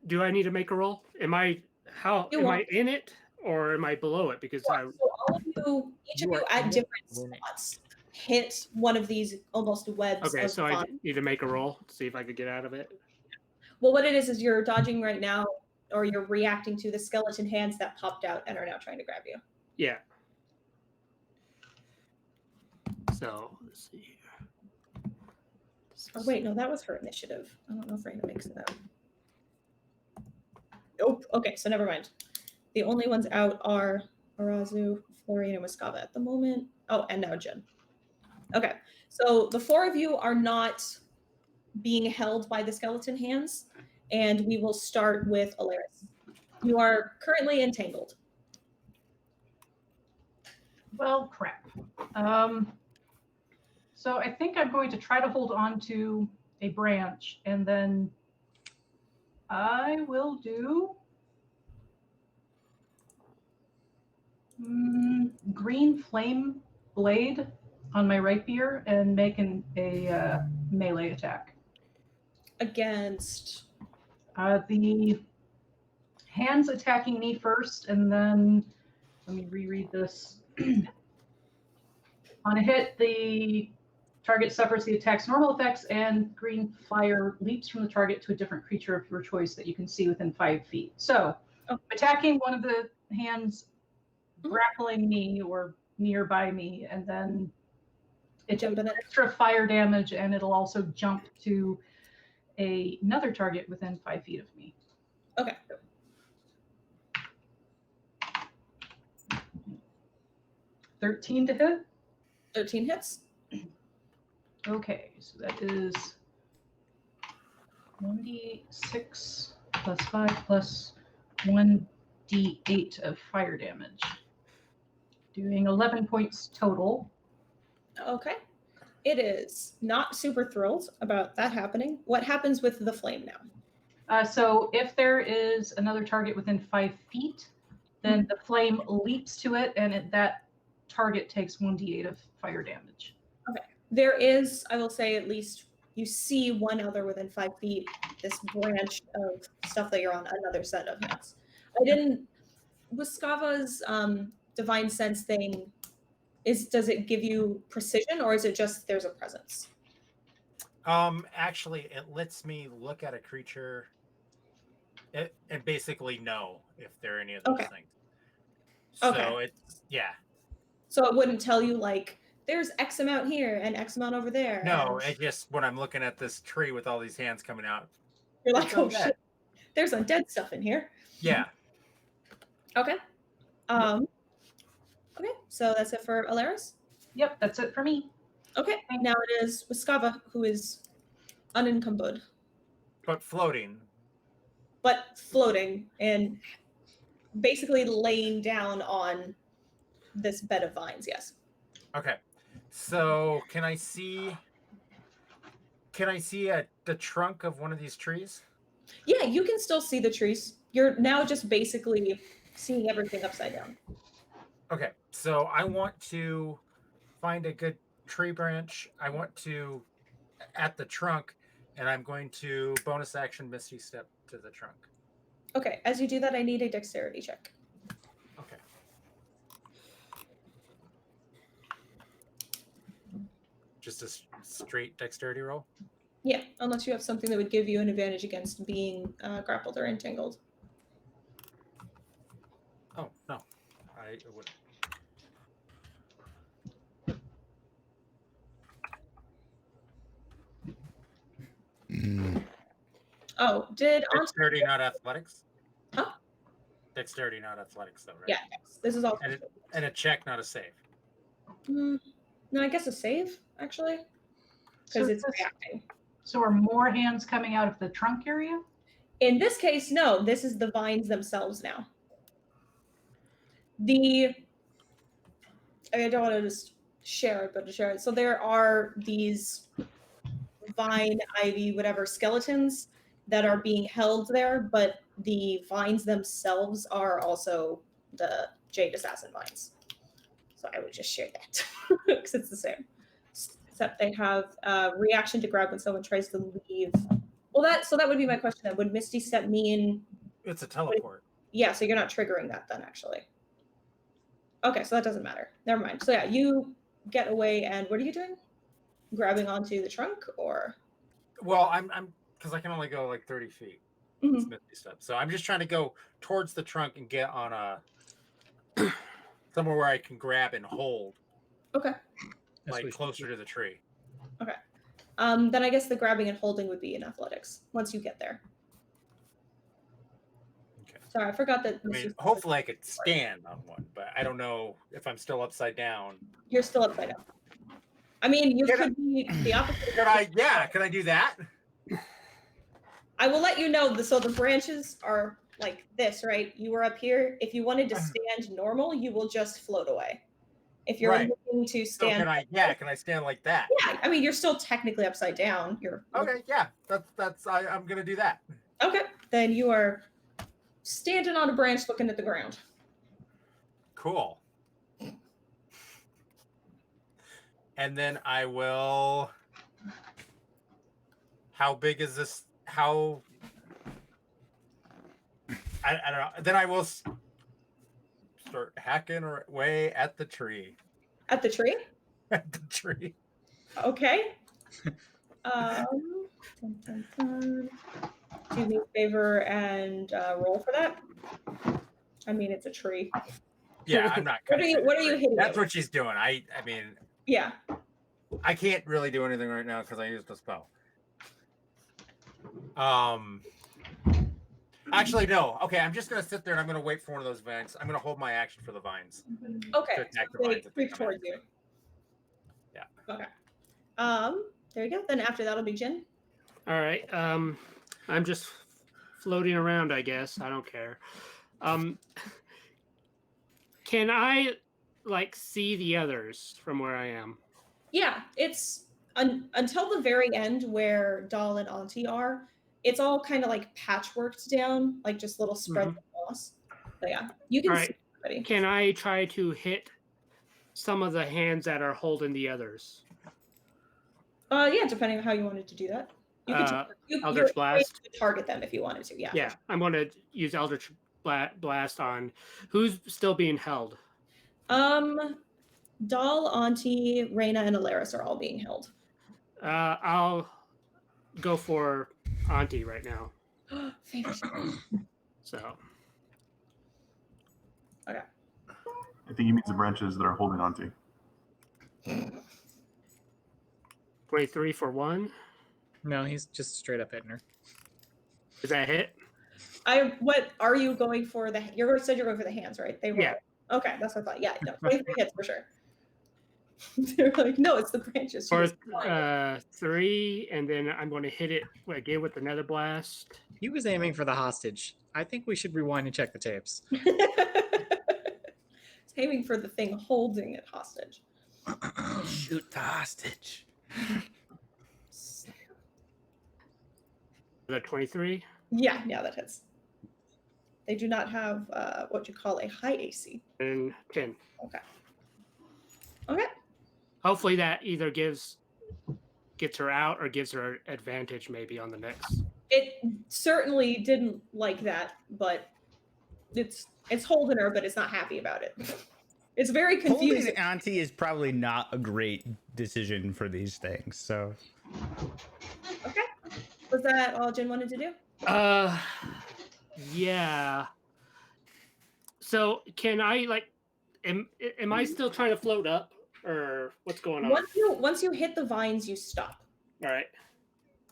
do I need to make a roll? Am I You am I won't. in it or am I below it? Because I So all of you, each of You you are at in it, different you're in it. spots hit one of these almost webs. okay, of so I fun. need to make a roll to see if I could get out of it. Well, what it is you're dodging right now, or you're reacting to the skeleton hands that popped out and are now trying to grab you. Yeah. So let's see here. Oh wait, no, that was her initiative. I don't know if Raina makes it out. Nope. Okay, so never mind. The only ones out are Arazu, Florian, and Wiskava at the moment. Oh, and now Jen. Okay, so the four of you are not being held by the skeleton hands, and we will start with Alaris. You are currently entangled. Well, crap. So I think I'm going to try to hold on to a branch and then I will do Green flame blade on my rapier and make a melee attack. Against. The hands attacking me first, and then let me reread this. On a hit, the target suffers the attack's normal effects, and green fire leaps from the target to a different creature of your choice that you can see within 5 feet. So, attacking one of the hands, grappling me or nearby me, and then it does extra fire damage, and it'll also jump to another target within 5 feet of me. Okay. $13 to hit. 13 hits. Okay, so that is 1d6 plus 5 plus 1d8 of fire damage. Doing 11 points total. Okay. It is not super thrilled about that happening. What happens with the flame now? So if there is another target within 5 feet, then the flame leaps to it, and that target takes 1d8 of fire damage. Okay. There is, I will say, at least you see one other within 5 feet, this branch of stuff that you're on another set of hands. Wiskava's divine sense thing, does it give you precision, or is it just there's a presence? Actually, it lets me look at a creature and basically know if there are any of those things. So it's, yeah. So it wouldn't tell you, like, there's X amount here and X amount over there. No, it just, when I'm looking at this tree with all these hands coming out, you're like, oh shit, there's undead stuff in here. Yeah. Okay. Okay, so that's it for Alaris? Yep, that's it for me. Okay, now it is Wiskava, who is unencumbered. But floating. But floating and basically laying down on this bed of vines, yes. Okay. So can I see the trunk of one of these trees? Yeah, you can still see the trees. You're now just basically seeing everything upside down. Okay, so I want to find a good tree branch. I want to at the trunk, and I'm going to bonus action Misty Step to the trunk. Okay, as you do that, I need a dexterity check. Okay. Just a straight dexterity roll? Yeah, unless you have something that would give you an advantage against being grappled or entangled. Oh, no. I wouldn't. Oh, did Dexterity, not athletics? Huh? Dexterity, not athletics, though, right? Yeah, this is all. And a check, not a save. No, I guess a save, actually. Because it's reacting. So are more hands coming out of the trunk area? In this case, no. This is the vines themselves now. I don't want to just share it, but to share it. So there are these vine, ivy, whatever skeletons that are being held there, but the vines themselves are also the Jade Assassin vines. So I would just share that because it's the same. Except they have reaction to grab when someone tries to leave. Well, that would be my question then. Would Misty Step mean it's a teleport? Yeah, so you're not triggering that then, actually. Okay, so that doesn't matter. Never mind. So yeah, you get away, and what are you doing? Grabbing onto the trunk, or? Well, I'm because I can only go like 30 feet. Mm-hmm. Misty Step. So I'm just trying to go towards the trunk and get on a somewhere where I can grab and hold. Okay. Like closer to the tree. Okay. Then I guess the grabbing and holding would be in athletics once you get there. Okay. Sorry, I forgot that. I mean, hopefully I could stand on one, but I don't know if I'm still upside down. You're still upside down. I mean, you could be the opposite. Could I do that? I will let you know. So the branches are like this, right? You were up here. If you wanted to stand normal, you will just float away. If you're looking to stand, so can I stand like that? Yeah, I mean, you're still technically upside down. You're okay. Yeah, I'm gonna do that. Okay, then you are standing on a branch, looking at the ground. Cool. and then I will. How big is this? How? I don't know. Then I will start hacking away at the tree. At the tree? At the tree. Okay. Dun, dun, dun. Do me a favor and roll for that. I mean, it's a tree. Yeah, I'm not. What are you hitting? That's it what she's doing. I mean, with? Yeah. I can't really do anything right now because I used a spell. Actually, no. Okay, I'm just gonna sit there and I'm gonna wait for one of those vines. I'm gonna hold my action for the vines. Okay. To attack the They vines if they creep come in. towards you. Yeah. Okay. There you go. Then after that'll be Jin. All right. I'm just floating around, I guess. I don't care. Can I like see the others from where I am? Yeah, it's until the very end where Doll and Auntie are. It's all kind of like patchworked down, like just little spreads of moss. So yeah, you can All see right. everybody. Can I try to hit some of the hands that are holding the others? Yeah, depending on how you wanted to do that. You could Eldritch you're Blast? free to target them if you wanted to. Yeah. Yeah, I'm going to use Eldritch Blast on who's still being held. Doll, Auntie, Reyna, and Alaris are all being held. I'll go for Auntie right now. Famous. So Okay. I think he means the branches that are holding on to. 23 for 1. No, he's just straight up hitting her. Is that a hit? What are you going for? You said you're going for the hands, right? They were. Yeah. Okay, that's what I thought. Yeah, no, 23 hits for sure. They're like, no, it's the branches. For 3, and then I'm going to hit it again with another blast. He was aiming for the hostage. I think we should rewind and check the tapes. It's aiming for the thing holding it hostage. Shoot the hostage. The 23. Yeah, that hits. They do not have what you call a high AC. And 10. Okay. Hopefully that either gets her out or gives her advantage maybe on the next. It certainly didn't like that, but it's holding her, but it's not happy about it. It's very confusing. Holding Auntie is probably not a great decision for these things. So. Okay. Was that all Jin wanted to do? Yeah. So can I am I still trying to float up or what's going on? Once you hit the vines, you stop. All right.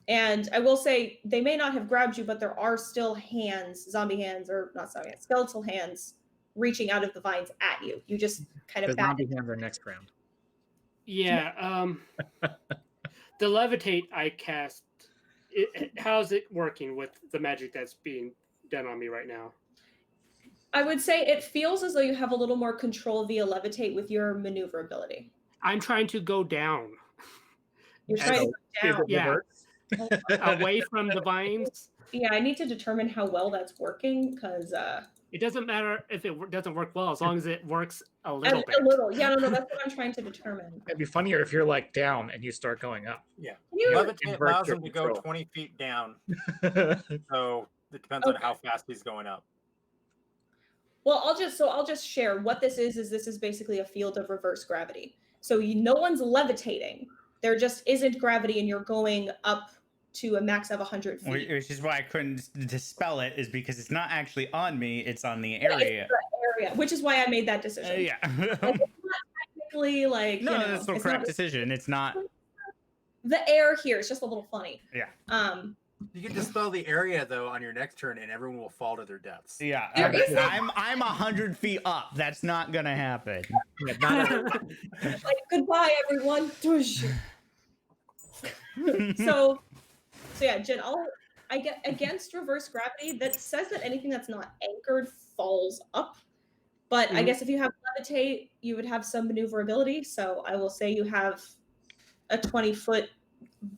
And I will say they may not have grabbed you, but there are still hands, zombie hands, or not zombie hands, skeletal hands reaching out of the vines at you. You just kind The of back. zombie hands are next round. Yeah. The levitate I cast. How's it working with the magic that's being done on me right now? I would say it feels as though you have a little more control via levitate with your maneuverability. I'm trying to go down. You're trying to go down. Yeah. Away from the vines. Yeah, I need to determine how well that's working because it doesn't matter if it doesn't work well as long as it works a little bit. A little. Yeah, no, that's what I'm trying to determine. It'd be funnier if you're like down and you start going up. Yeah. You- Levitate Invert allows your him to go control. 20 feet down. So it depends Okay. on how fast he's going up. Well, I'll just share what this is. This is basically a field of reverse gravity. So no one's levitating. There just isn't gravity, and you're going up to a max of 100 feet. Which is why I couldn't dispel it, is because it's not actually on me; it's on the Yeah, it's area. the area, which is why I made that decision. Yeah. Technically, like No, you know, that's the it's correct not- decision. It's not. The air here is just a little funny. Yeah. You can dispel the area though on your next turn, and everyone will fall to their deaths. Yeah. There is no- I'm 100 feet up. That's not gonna happen. Yeah, not a- Like goodbye, everyone. so yeah, Jen, I get against reverse gravity that says that anything that's not anchored falls up. But I Mhm. guess if you have levitate, you would have some maneuverability. So I will say you have a 20-foot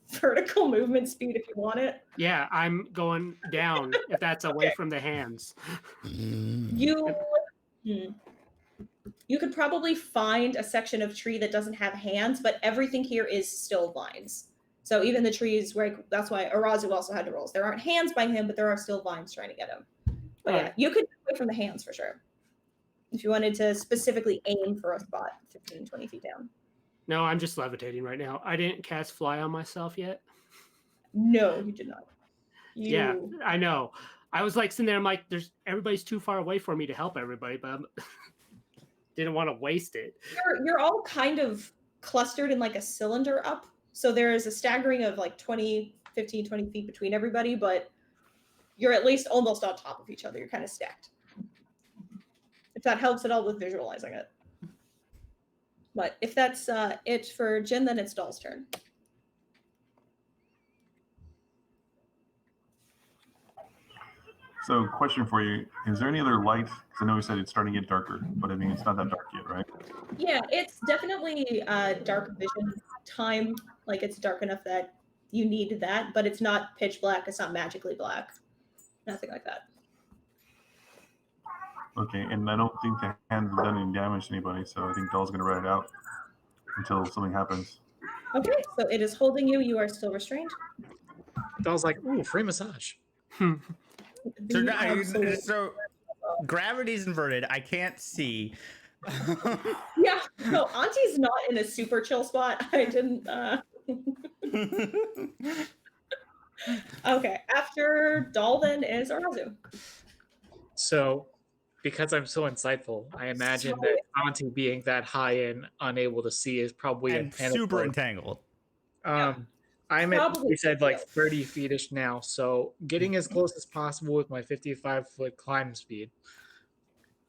vertical movement speed if you want it. Yeah, I'm going down if that's away from the hands. You You could probably find a section of tree that doesn't have hands, but everything here is still vines. So even the trees, where that's why Arazu also had to roll. There aren't hands by him, but there are still vines trying to get him. But yeah, you could get away from the hands for sure. If you wanted to specifically aim for a spot 15, 20 feet down. No, I'm just levitating right now. I didn't cast fly on myself yet. No, you did not. Yeah, I know. I was like sitting there, I'm like, everybody's too far away for me to help everybody, but I didn't want to waste it. You're all kind of clustered in like a cylinder up. So there is a staggering of like 20 feet between everybody, but you're at least almost on top of each other. You're kind of stacked. If that helps at all with visualizing it. But if that's it for Jin, then it's Doll's turn. So, question for you: is there any other light? Because I know you said it's starting to get darker, but I mean it's not that dark yet, right? Yeah, it's definitely dark vision time. Like it's dark enough that you need that, but it's not pitch black. It's not magically black. Nothing like that. Okay, and I don't think the hands have done any damage to anybody, so I think Doll's going to ride it out until something happens. Okay, so it is holding you. You are still restrained. Doll's like, ooh, free massage. So gravity's inverted. I can't see. Yeah, no, Auntie's not in a super chill spot. I didn't. Okay, after Doll then is Arazu. So, because I'm so insightful, I imagine that Auntie being that high and unable to see is probably and super entangled. I'm at, Probably we said like 30 feet-ish now, so getting as close as possible with my 55-foot climb speed.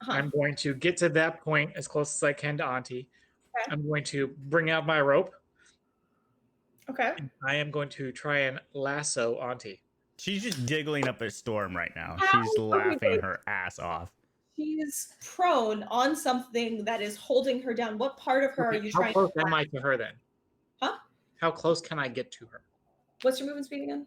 I'm going to get to that point as close as I can to Auntie. Okay. I'm going to bring out my rope. Okay. And I am going to try and lasso Auntie. She's just giggling up a storm right now. How She's laughing funny. her ass off. She's prone on something that is holding her down. What part of her are you How trying close to am I to her then? Huh? How close can I get to her? What's your movement speed again?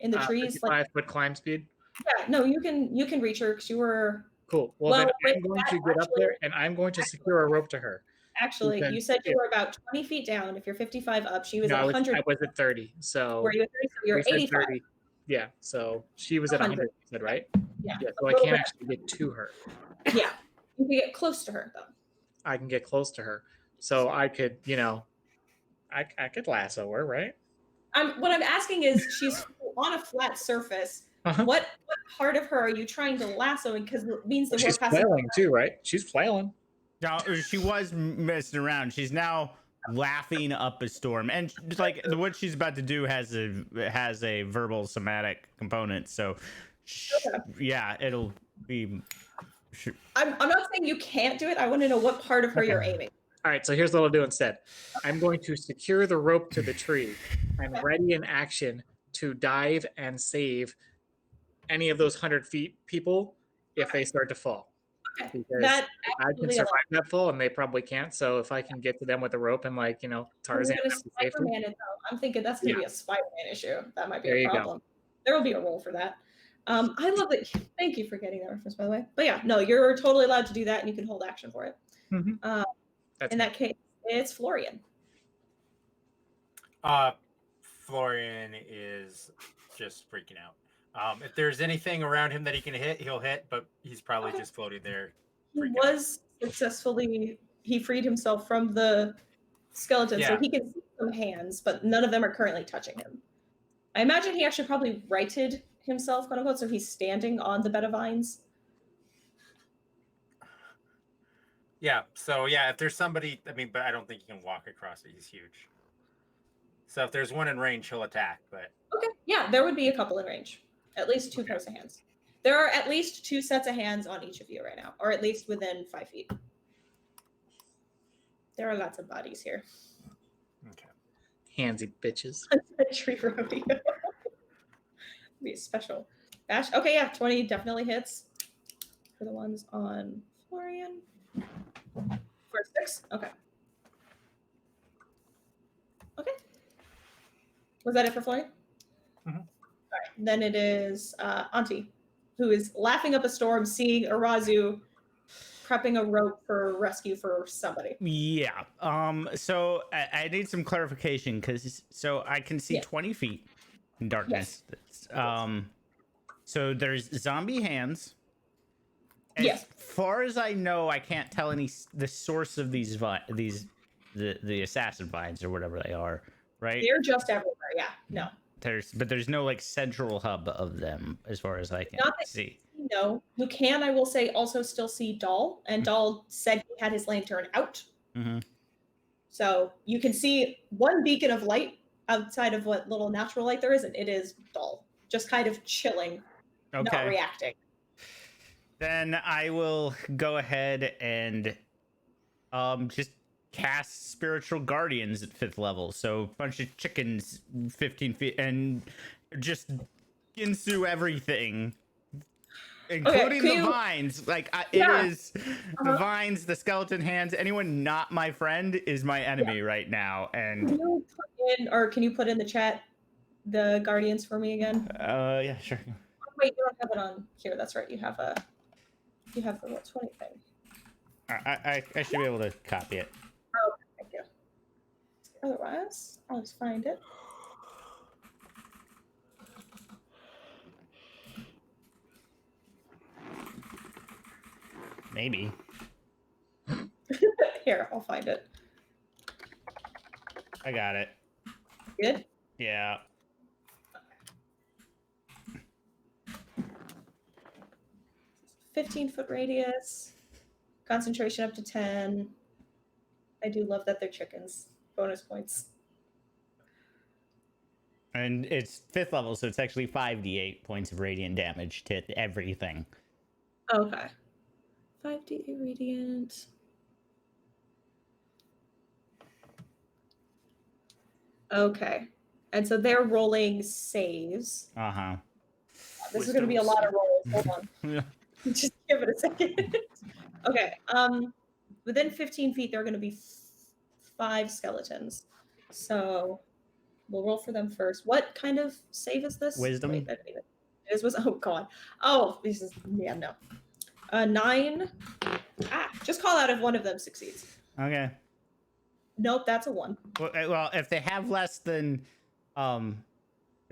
In the trees? 55-foot climb speed. Yeah, no, you can reach her because you were Cool. Well, then I'm going to get up there and I'm going to secure a rope to her. actually you said you were about 20 feet down. If you're 55 up, she was at 100. I was at 30. So Were you at 30? So you're we said 85. 30. Yeah. So she was at 100, you said, right? Yeah. Yeah. a So I little can't bit. actually get to her. Yeah. You can get close to her though. I can get close to her. So I could, I could lasso her, right? What I'm asking is she's on a flat surface. Uh-huh. What part of her are you trying to lasso? Because it means the She's rope has to flailing too, right? She's flailing. Now she was messing around. She's now laughing up a storm, and just like what she's about to do has a verbal somatic component. So, yeah, it'll be. I'm not saying you can't do it. I want to know what part of her you're aiming. All right, so here's what I'll do instead. I'm going to secure the rope to the tree and ready in action to dive and save any of those 100 feet people if they start to fall. Okay. Because That I can absolutely survive that fall and they probably can't. So if I can get to them with the rope and Tarzan, Spider-Man it, though. I'm thinking that's going to be a Spider-Man issue. That might be There a you go. problem. There will be a role for that. I love it. Thank you for getting that reference, by the way. But yeah, no, you're totally allowed to do that and you can hold action for it. Mhm. In that case, it's Florian. Florian is just freaking out. If there's anything around him that he can hit, he'll hit, but he's probably just floating there. He was successfully, he freed himself from the skeleton, so he can see some hands, but none of them are currently touching him. I imagine he actually probably righted himself, quote unquote, so he's standing on the bed of vines. Yeah, so yeah, if there's somebody, but I don't think he can walk across it. He's huge. So if there's one in range, he'll attack, but... Okay, yeah, there would be a couple in range. At least two pairs of hands. There are at least two sets of hands on each of you right now, or at least within 5 feet. There are lots of bodies here. Okay. Handsy bitches. A tree rodeo. Be a special bash. Okay, yeah, 20 definitely hits for the ones on Florian. For 6? Okay. Okay. Was that it for Florian? Mhm. All right. Then it is Auntie, who is laughing up a storm, seeing Arazu prepping a rope for rescue for somebody. Yeah. So I need some clarification because so I can see Yeah. 20 feet in darkness. So there's zombie hands. As Yes. far as I know, I can't tell the source of these the assassin vines or whatever they are, right? They're just everywhere. Yeah. No. There's no like central hub of them as far as I can Not that- see. No. You can, I will say, also still see Dahl, and Dahl said he had his lantern out. Mm-hmm. So you can see one beacon of light outside of what little natural light there is, and it is Dahl, just kind of chilling, not Okay. reacting. Then I will go ahead and just cast spiritual guardians at 5th level. So a bunch of chickens 15 feet and just Ginsu everything. Including can the you- vines. Like Yeah. it is the vines, the skeleton hands, anyone not my friend is my enemy right now. And Can you put in the chat the guardians for me again? yeah, sure. Wait, you don't have it on here. That's right. You have the Roll20 thing. I should be able to copy it. Oh, thank you. Otherwise, I'll just find it. Maybe. Here, I'll find it. I got it. Good. Yeah. – 15-foot radius. Concentration up to 10. I do love that they're chickens. Bonus points. And it's 5th level, so it's actually 5d8 points of radiant damage to everything. Okay. 5d8 radiant. Okay. And so they're rolling saves. Uh-huh. This is going to be a lot of rolls. Hold on. Yeah. Just give it a second. Okay. Within 15 feet, there are going to be 5 skeletons. So we'll roll for them first. What kind of save is this? Wisdom. Wait, it was. Oh God. Oh, this is no. 9. Just call out if one of them succeeds. Okay. Nope, that's a 1. Well, if they have less than, if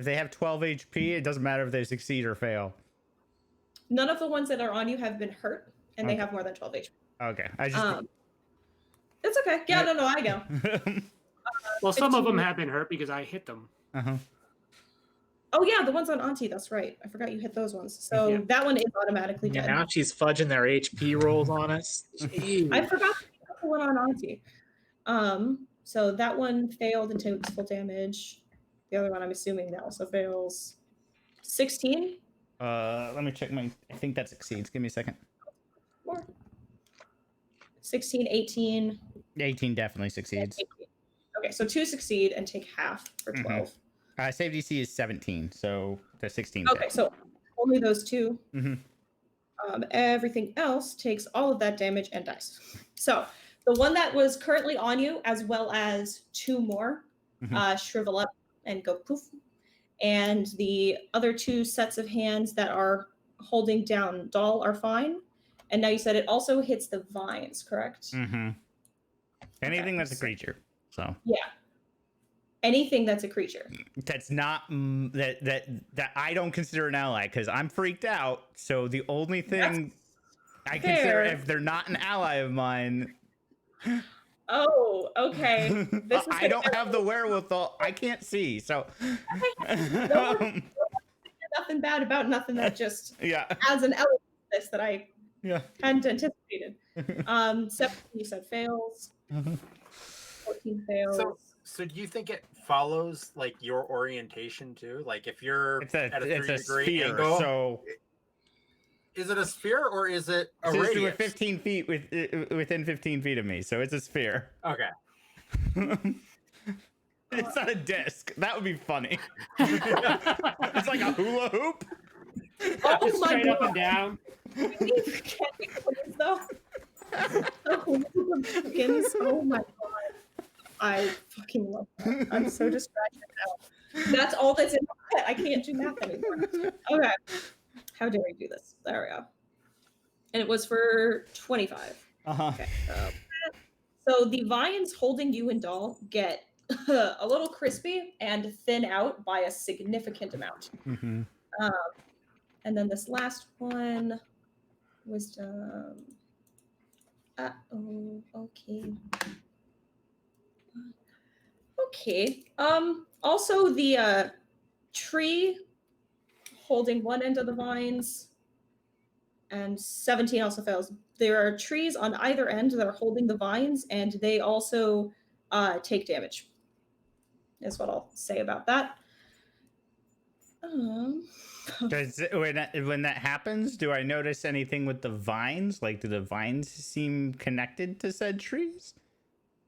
they have 12 HP, it doesn't matter if they succeed or fail. None of the ones that are on you have been hurt, and they Okay. have more than 12 HP. Okay. I just. It's okay. Yeah, no, I know. Well, some of them 15. have been hurt because I hit them. uh-huh. Oh yeah, the ones on Auntie. That's right. I forgot you hit those ones. So Yeah. that one is automatically Yeah, dead. now she's fudging their HP rolls on us. Jeez. I forgot to pick up the one on Auntie. So that one failed and takes full damage. The other one, I'm assuming that also fails. 16. Let me check my. I think that succeeds. Give me a second. More. 16, 18. 18 definitely succeeds. 18. Okay, so 2 succeed and take half for Mhm. 12. Save DC is 17, so the 16. Okay, so only those 2. Mm-hmm. Everything else takes all of that damage and dies. So the one that was currently on you, as well as 2 more, Mhm. shrivel up and go poof. And the other 2 sets of hands that are holding down Dahl are fine. And now you said it also hits the vines, correct? Mm-hmm. Anything that's a so- creature. So Yeah. Anything that's a creature. that's not that I don't consider an ally because I'm freaked out. So the only thing I consider fair. if they're not an ally of mine, Oh, okay. This is I don't have the wherewithal. I can't see. So nothing bad about nothing that just yeah, adds an element to this that I yeah. hadn't anticipated. 17 you said fails. 14 fails. So do you think it follows like your orientation too? Like if you're It's a at a it's a 3-degree sphere. angle, So is it a sphere or is it a it's radius? 15 feet within 15 feet of me. So it's a sphere. Okay. It's not a disc. That would be funny. It's like a hula hoop. Oh Just my straight up God. and down. Can't think of what it is, though. Oh my God. I fucking love that. I'm so distracted now. That's all that's in my head. I can't do math anymore. Okay. How do I do this? There we go. and it was for 25. Uh-huh. Okay. So the vines holding you and Doll get a little crispy and thin out by a significant amount. Mm-hmm. And then this last one, wisdom. Oh, okay. Okay. Also the tree holding one end of the vines, and 17 also fails. There are trees on either end that are holding the vines, and they also take damage. Is what I'll say about that. When that happens, do I notice anything with the vines? Like, do the vines seem connected to said trees?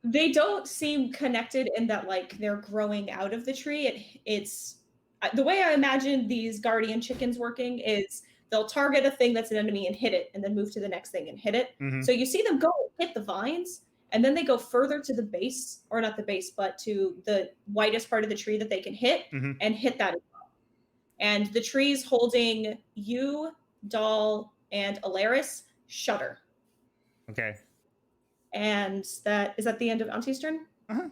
They don't seem connected in that like they're growing out of the tree. It's the way I imagine these guardian chickens working is they'll target a thing that's an enemy and hit it, and then move to the next thing and hit it. Mhm. So you see them go and hit the vines, and then they go further to the base, or not the base, but to the widest part of the tree that they can hit, Mhm. and hit that as well. And the trees holding you, Doll, and Alaris shudder. Okay. And that is at the end of Auntie's turn? Uh-huh.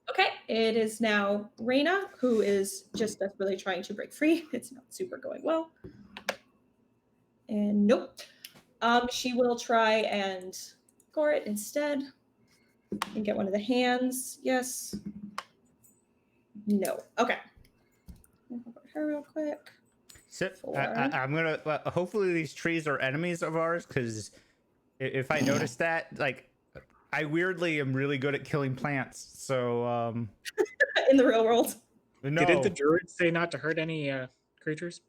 Okay, it is now Reyna, who is just desperately trying to break free. It's not super going well. And nope. She will try and gore it instead. And get one of the hands. Yes. No. Okay. I'll go her real quick. So Four. I'm gonna. Hopefully, these trees are enemies of ours, because if I notice that, like, I weirdly am really good at killing plants. So In the real world. no. Didn't the druid say not to hurt any creatures?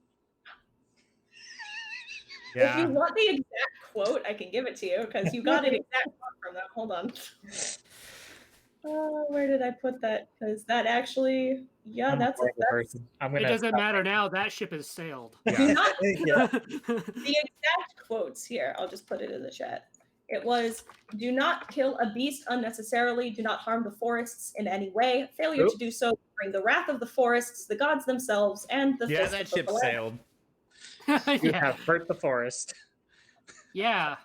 If Yeah. you want the exact quote, I can give it to you because you got an exact quote from that. Hold on. Where did I put that? Because that actually, yeah, I'm a that's horrible person. I'm It gonna. doesn't matter now. That ship has sailed. do Yeah. not Yeah. the exact quotes here. I'll just put it in the chat. It was, do not kill a beast unnecessarily. Do not harm the forests in any way. Failure to Oop. do so will bring the wrath of the forests, the gods themselves, and the Yeah, fist that of the ship calamity. sailed. You yeah. have hurt the forest. Yeah.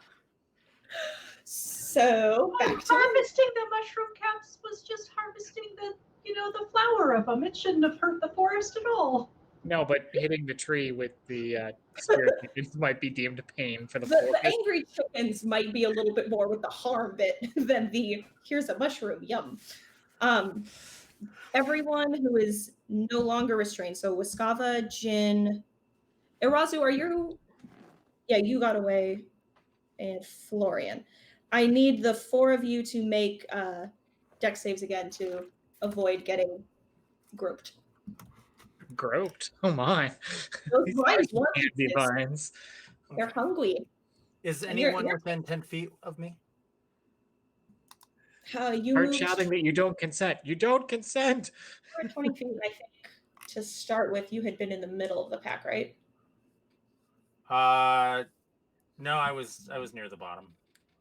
So back to Harvesting the mushroom caps was just harvesting the flower of them. It shouldn't have hurt the forest at all. No, but hitting the tree with the spirit chickens might be deemed pain for the the forest. angry chickens might be a little bit more with the harm bit than the here's a mushroom, yum. Everyone who is no longer restrained. So Wiskava, Jin, Irazu, are you? Yeah, you got away, and Florian. I need the four of you to make dex saves again to avoid getting groped. Groped. Oh my. Those These vines are want candy this. vines. They're hungry. Is And you're- anyone you're- within 10 feet of me? You Start moved shouting that you don't consent. You don't consent. 20 feet, I think. To start with, you had been in the middle of the pack, right? No, I was near the bottom.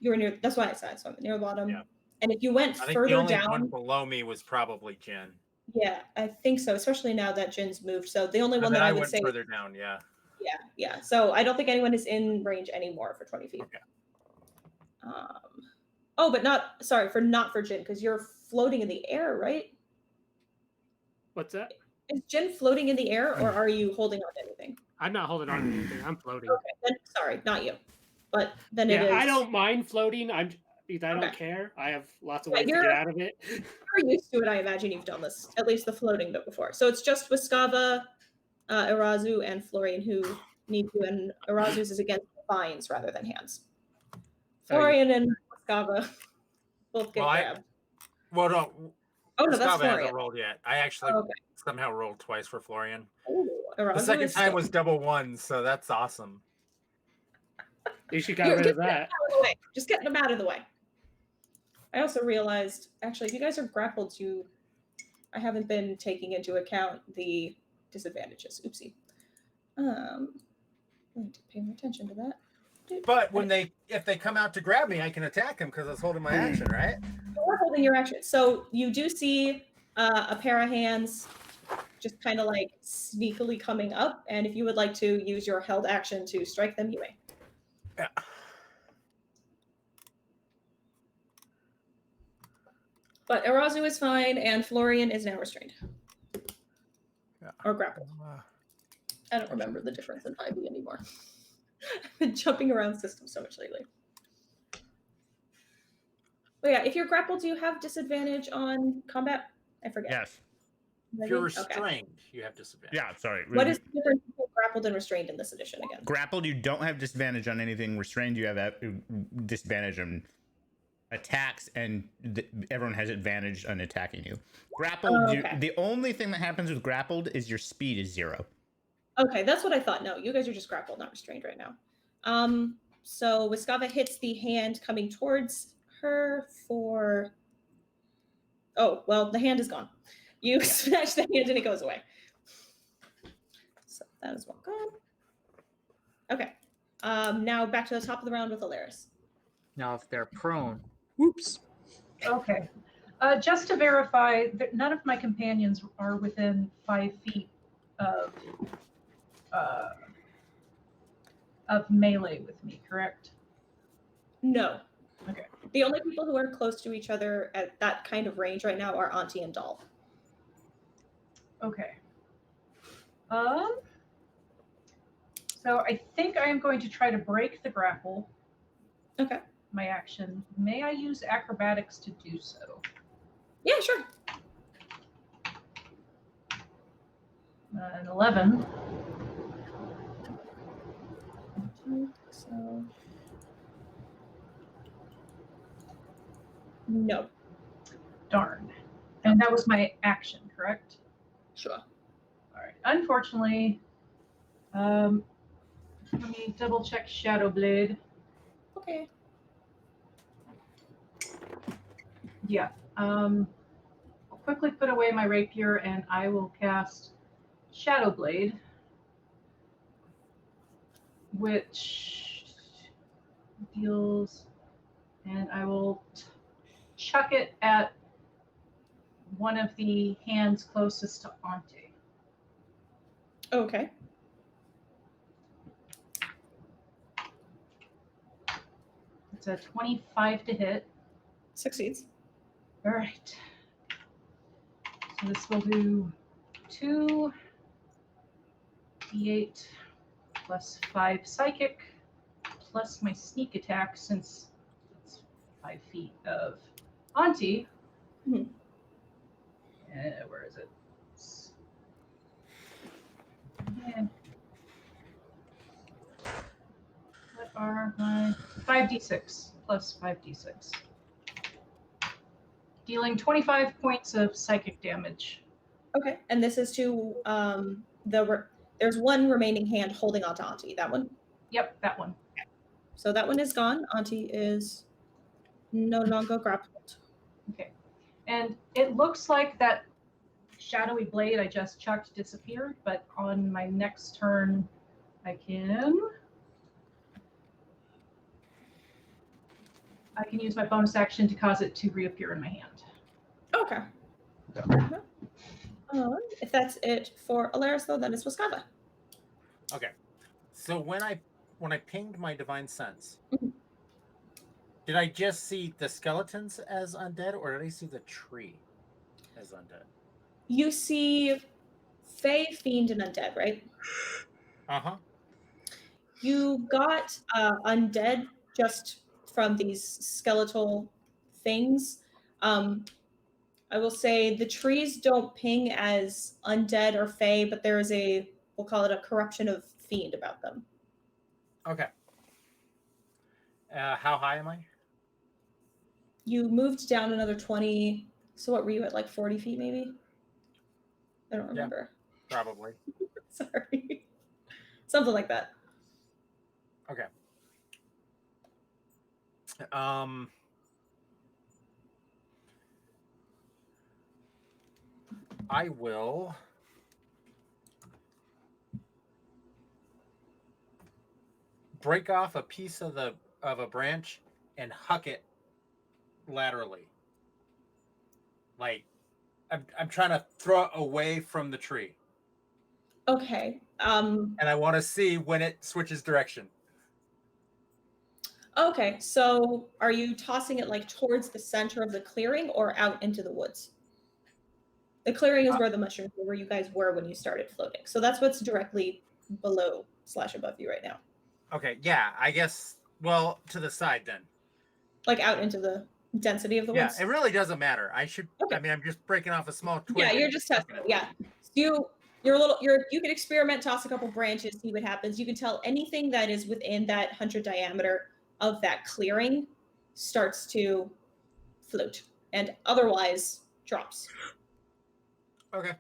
You were near. That's why I said so. Near the bottom. Yeah. And if you went I think the further only one down, below me was probably Jen. yeah, I think so. Especially now that Jin's moved. So the only And one then that I I would went say, further down. Yeah. yeah. So I don't think anyone is in range anymore for 20 feet. Okay. Oh, but not for Jin, because you're floating in the air, right? What's that? Is Jin floating in the air, or are you holding on to anything? I'm not holding on to anything. I'm floating. Okay, then sorry, not you. But then it Yeah, is. I don't mind floating. I don't Okay. care. I have lots of Yeah, ways to get out of it. You're used to it. I imagine you've done this, at least the floating bit before. So it's just Wiskava, Irazu, and Florian who need to, and Irazu's is against vines rather than hands. Florian and Wiskava both get Well, grabbed. Well, no. Oh no, that's Gustavo hasn't Florian. rolled yet. I actually Oh, okay. somehow rolled twice for Florian. Ooh, Irazu The second is time still- was double ones, so that's awesome. You should got You're rid of getting that. out of the way. Just getting them out of the way. I also realized, actually, if you guys are grappled, I haven't been taking into account the disadvantages. Oopsie. I need to pay more attention to that. But if they come out to grab me, I can attack them because I was holding my action, right? You're holding your action. So you do see a pair of hands just kind of like sneakily coming up. And if you would like to use your held action to strike them, you may. Yeah. But Arazu is fine, and Florian is now restrained. Yeah. Or grappled. I don't remember the difference in 5e anymore. I've been jumping around systems so much lately. But yeah, if you're grappled, do you have disadvantage on combat? I forget. Yes. If you're Okay. restrained, you have disadvantage. Yeah, sorry. What is the difference between grappled and restrained in this edition again? Grappled, you don't have disadvantage on anything. Restrained, you have disadvantage on attacks, and everyone has advantage on attacking you. Grappled, Oh, okay. the only thing that happens with grappled is your speed is 0. Okay, that's what I thought. No, you guys are just grappled, not restrained right now. So Wiskava hits the hand coming towards her for... Oh, well, the hand is gone. You smash the hand and it goes away. So that is one gone. Okay. Now back to the top of the round with Alaris. Now, if they're prone, whoops. Okay. Just to verify, that none of my companions are within 5 feet of melee with me, correct? No. Okay. The only people who are close to each other at that kind of range right now are Auntie and Dolph. Okay. So I think I am going to try to break the grapple. Okay. My action. May I use acrobatics to do so? Yeah, sure. An 11. So no. Darn. And that was my action, correct? Sure. All right. Unfortunately, let me double check Shadow Blade. Okay. Yeah. I'll quickly put away my rapier and I will cast Shadow Blade, which deals, and I will chuck it at one of the hands closest to Auntie. Okay. It's a 25 to hit. Succeeds. All right. So this will do 2d8 plus 5 psychic plus my sneak attack, since it's 5 feet of Auntie. Mhm. Where is it? And what are my 5d6 plus 5d6? Dealing 25 points of psychic damage. Okay. And this is to there's one remaining hand holding onto Auntie. That one. Yep, that one. So that one is gone. Auntie is no longer grappled. Okay. And it looks like that shadowy blade I just chucked disappeared, but on my next turn, I can use my bonus action to cause it to reappear in my hand. Okay. If that's it for Alaris, though, then it's Wiskava. Okay. So when I pinged my divine sense, Mhm. did I just see the skeletons as undead, or did I see the tree as undead? You see Fae, Fiend, and Undead, right? Uh-huh. You got Undead just from these skeletal things. I will say the trees don't ping as undead or Fae, but there is we'll call it a corruption of Fiend about them. Okay. How high am I? You moved down another 20. So what were you at, like 40 feet maybe? I don't remember. Probably. Sorry. Something like that. Okay. I will break off a piece of a branch and huck it laterally. Like I'm trying to throw it away from the tree. Okay. And I want to see when it switches direction. Okay, so are you tossing it like towards the center of the clearing or out into the woods? The clearing is where the mushrooms were, where you guys were when you started floating. So that's what's directly below / above you right now. Okay, yeah, I guess. Well, to the side then. Like out into the density of the Yeah, woods. it really doesn't matter. I should. Okay. I mean, I'm just breaking off a small twig. Yeah, you're and just chucking testing. it. Yeah. So you can experiment, toss a couple branches, see what happens. You can tell anything that is within that 100 diameter of that clearing starts to float and otherwise drops. Okay.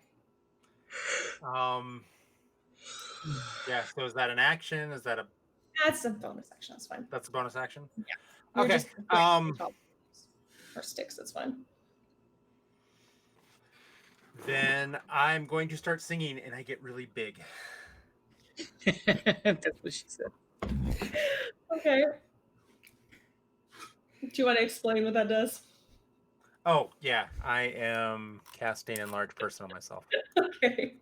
Yeah. So is that an action? Is that a? That's a bonus action. That's fine. That's a bonus action. You're Okay. just or sticks. That's fine. Then I'm going to start singing, and I get really big. That's what she said. Okay. Do you want to explain what that does? Oh yeah, I am casting enlarge person on myself. Okay.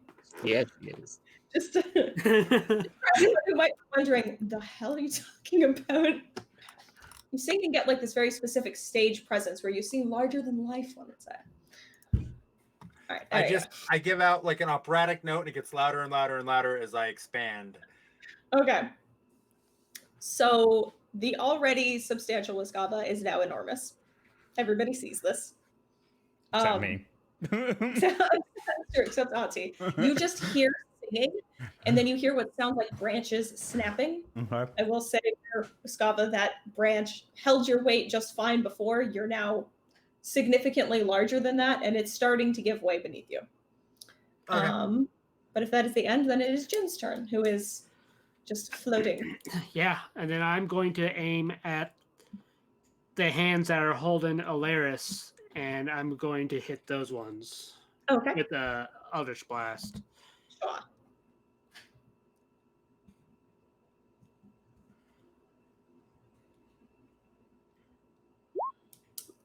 Yeah, she is. Just for anyone who might be wondering, the hell are you talking about? You sing and get like this very specific stage presence where you seem larger than life when it's at. All right. I give out like an operatic note, and it gets louder and louder and louder as I expand. Okay. So the already substantial Wiskava is now enormous. Everybody sees this. Except me. Except Auntie. You just hear singing, and then you hear what sounds like branches snapping. Okay. I will say, for Wiskava, that branch held your weight just fine before. You're now significantly larger than that, and it's starting to give way beneath you. Okay. But if that is the end, then it is Jin's turn, who is just floating. Yeah, and then I'm going to aim at the hands that are holding Alaris, and I'm going to hit those ones Okay. with the Eldritch Blast. Sure.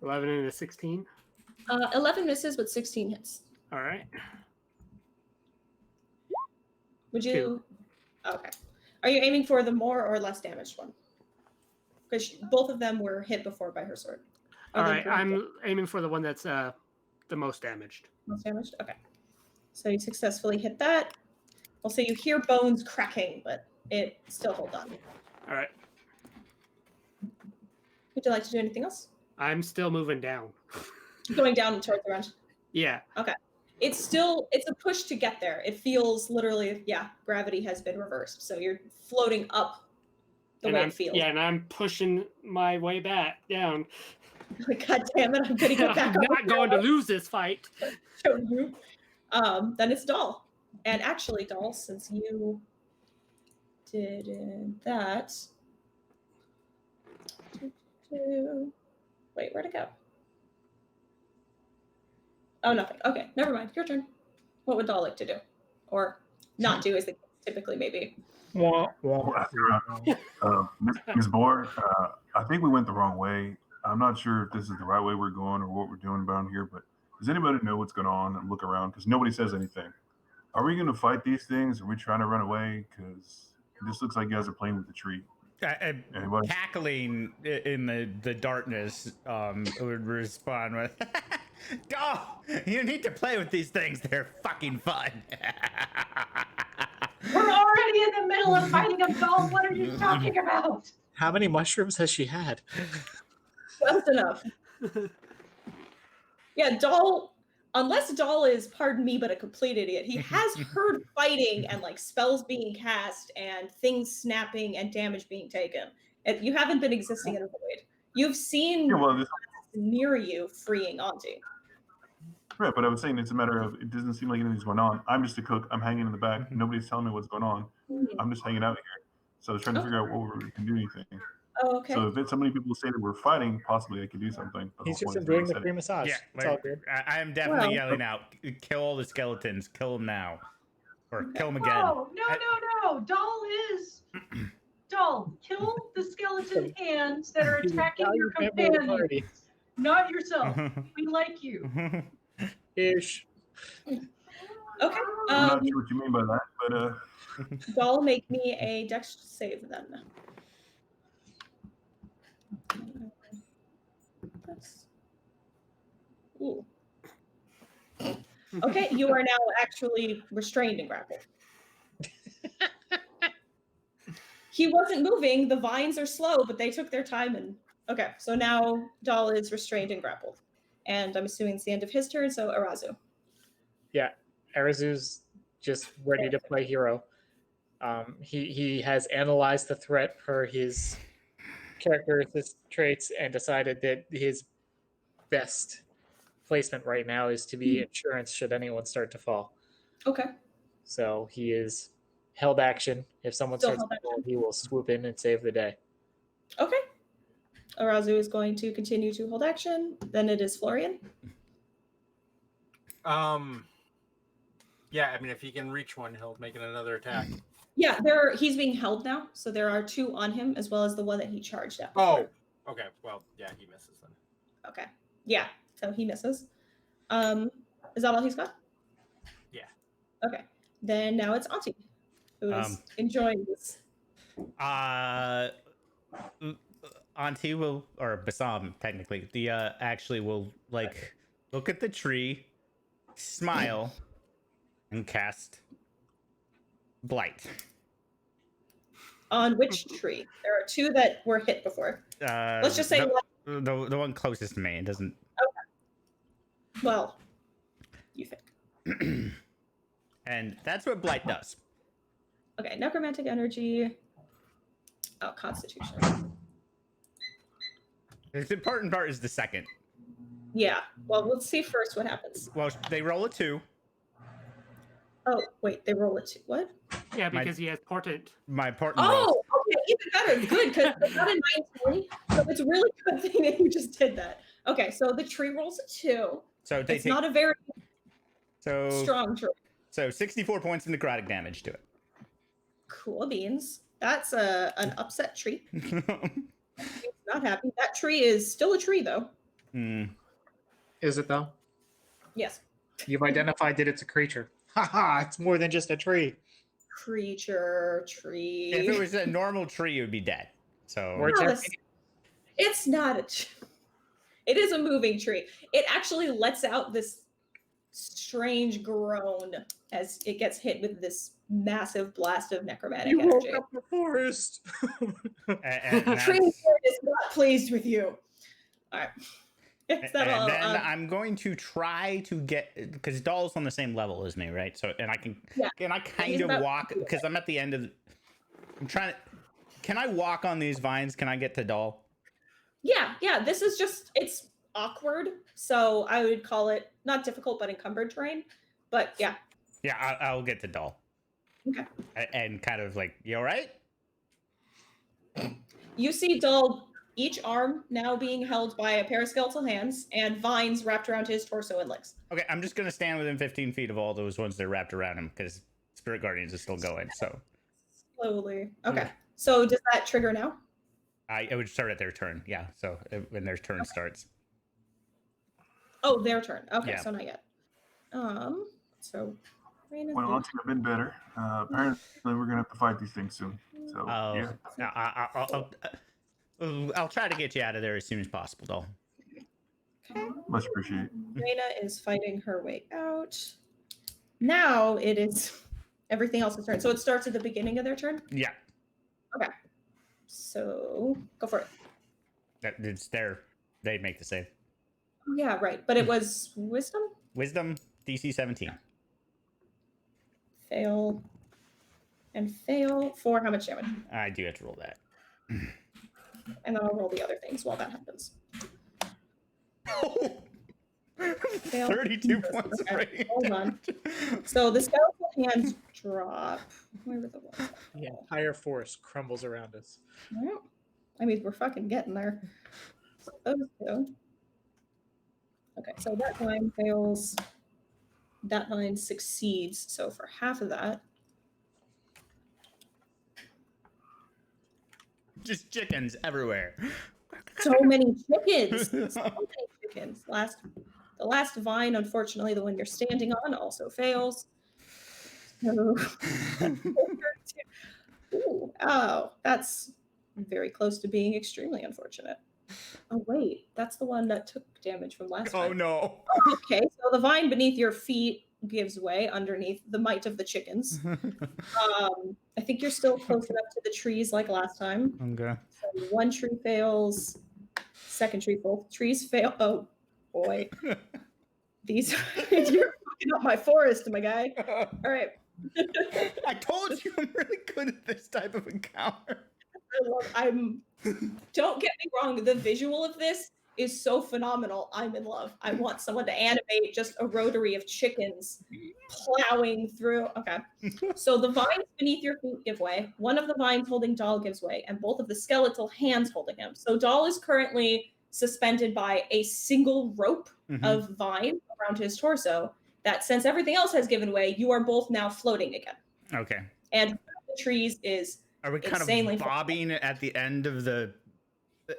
11 and a 16. 11 misses, but 16 hits. All right. Would you? Okay. Are you aiming for the more or less damaged one? Because both of them were hit before by her sword. All Are they right. pretty I'm aiming for the one that's the most damaged. most damaged? Okay. So you successfully hit that. We'll say you hear bones cracking, but it still holds on. All right. Would you like to do anything else? I'm still moving down. Going down towards the ranch. Yeah. It's a push to get there. It feels literally, gravity has been reversed. So you're floating up the way it feels. Yeah, and I'm pushing my way back down. Like, God damn it, I'm gonna get back I'm up. not going to lose this fight. Show you. Then it's Doll. And actually, Doll, since you did that. Wait, where'd it go? Oh, nothing. Okay, never mind. Your turn. What would Doll like to do? Or not do, as they typically maybe. Ms. Bohr, I think we went the wrong way. I'm not sure if this is the right way we're going or what we're doing around here, but does anybody know what's going on and look around? Because nobody says anything. Are we going to fight these things? Are we trying to run away? Because this looks like you guys are playing with the tree. Anybody? Cackling in the darkness would respond with, "Oh, you need to play with these things. They're fucking fun." We're already in the middle of fighting a doll. What are you talking about? How many mushrooms has she had? Just enough. Yeah, Doll, unless Doll is, pardon me, but a complete idiot, he has heard fighting and like spells being cast and things snapping and damage being taken. You haven't been existing in a void. You've seen near you freeing Auntie. Right, but I was saying it's a matter of it doesn't seem like anything's going on. I'm just a cook. I'm hanging in the back. Nobody's telling me what's going on. I'm just hanging out here. So I was trying to figure out what we can do anything. Oh, okay. So if so many people say that we're fighting, possibly I could do something. But He's the just point is enjoying nobody the said free it. massage. Yeah, It's all good. I am definitely Well- yelling out, "Kill all the skeletons! Kill them now, or kill them again." No. Doll is. Doll, kill the skeleton hands that are attacking Now your you're member of the companions, party. not yourself. We like you. Ish. Okay. I'm not sure what you mean by that, but Doll, make me a dex save then. this. Ooh. Okay, you are now actually restrained and grappled. He wasn't moving. The vines are slow, but they took their time. And okay, so now Dahl is restrained and grappled. And I'm assuming it's the end of his turn, so Arazu. Yeah, Arazu's just ready to play hero. He has analyzed the threat per his characteristic traits and decided that his best placement right now is to be insurance should anyone start to fall. Okay. So he is held action. If someone Still starts held to fall, he will swoop in and save the day. Okay. Arazu is going to continue to hold action. Then it is Florian. Yeah, I mean, if he can reach one, he'll make it another attack. Yeah, he's being held now, so there are 2 on him as well as the one that he charged at. Oh, okay. Well, yeah, he misses then. Okay. Yeah, so he misses. Is that all he's got? Yeah. Okay. Then now it's Auntie, who is enjoying this. Auntie will, or Bassam technically, the actually will like look at the tree, smile, and cast Blight. On which tree? There are 2 that were hit before. Let's just say the one closest to me. It doesn't. Okay. Well, you think. And that's what Blight does. Okay, necromantic energy. Oh, Constitution. The important part is the second. Yeah. Well, let's see first what happens. Well, they roll a 2. Oh, wait, they roll it 2. What? Yeah, because he has portent. My portent rolls. Oh, okay, even better. Good, because they got a 920. So it's a really good thing that you just did that. Okay, so the tree rolls a 2. So they It's take not a very so strong tree. so 64 points of necrotic damage to Cool beans. That's an upset tree. it. He's not happy. That tree is still a tree, though. Is it though? Yes. You've identified that it's a creature. Haha, it's more than just a tree. Creature, tree. If it was a normal tree, it would be dead. So Or No, it's not it is a moving tree. It actually lets out this strange groan as it gets hit with this massive blast of necromantic you woke energy. up the forest. and The tree is not pleased with you. All right. Is that all? then I'm going to try to get, because Dahl's on the same level as me, right? So and I can kind He's of about- walk because I'm at the end of. I'm trying to. Can I walk on these vines? Can I get to Dahl? Yeah. This is just it's awkward, so I would call it not difficult but encumbered terrain. But yeah. Yeah, I'll get to Dahl. Okay. And kind of like, you all right? You see Dull, each arm now being held by a pair of skeletal hands and vines wrapped around his torso and legs. Okay, I'm just gonna stand within 15 feet of all those ones that are wrapped around him because Spirit Guardians is still going. So Slowly. Okay. So does that trigger now? it would start at their turn. Yeah. So when their turn starts. Oh, their turn. Okay, Yeah. so not yet. So Raina's Well, moved. Auntie, I've been better. Apparently, we're gonna have to fight these things soon. So yeah. I'll try to get you out of there as soon as possible, Dahl. Okay. Much appreciated. Raina is fighting her way out. Now it is everything else's turn. So it starts at the beginning of their turn. Yeah. So go for it. It's their. They make the save. Oh, yeah, right. But it was wisdom? Wisdom DC 17. Fail. And fail for how much damage? I do have to roll that. And then I'll roll the other things while that happens. 32 points of Okay, radiant hold on. damage. So the skeletal hands drop. Where were the ones? The entire forest crumbles around us. Well, I mean, we're fucking getting there. So those two. Okay, so that line fails. That line succeeds. So for half of that, Just chickens everywhere. so many chickens. So many chickens. The last vine, unfortunately, the one you're standing on, also fails. So, ooh, oh, that's very close to being extremely unfortunate. Oh wait, that's the one that took damage from last Oh time. no. Okay, so the vine beneath your feet gives way underneath the might of the chickens. I think you're still close enough to the trees like last time. Okay. So one tree fails, second tree, both trees fail. Oh boy, these you're fucking up my forest, my guy. All right. I told you I'm really good at this type of encounter. Don't get me wrong, the visual of this is so phenomenal. I'm in love. I want someone to animate just a rotary of chickens plowing through. Okay. So the vines beneath your feet give way. One of the vines holding Dahl gives way, and both of the skeletal hands holding him. So Dahl is currently suspended by a single rope of vine around his torso. That since everything else has given way, you are both now floating again. Okay. And the trees is Are we kind insanely of bobbing at the end of the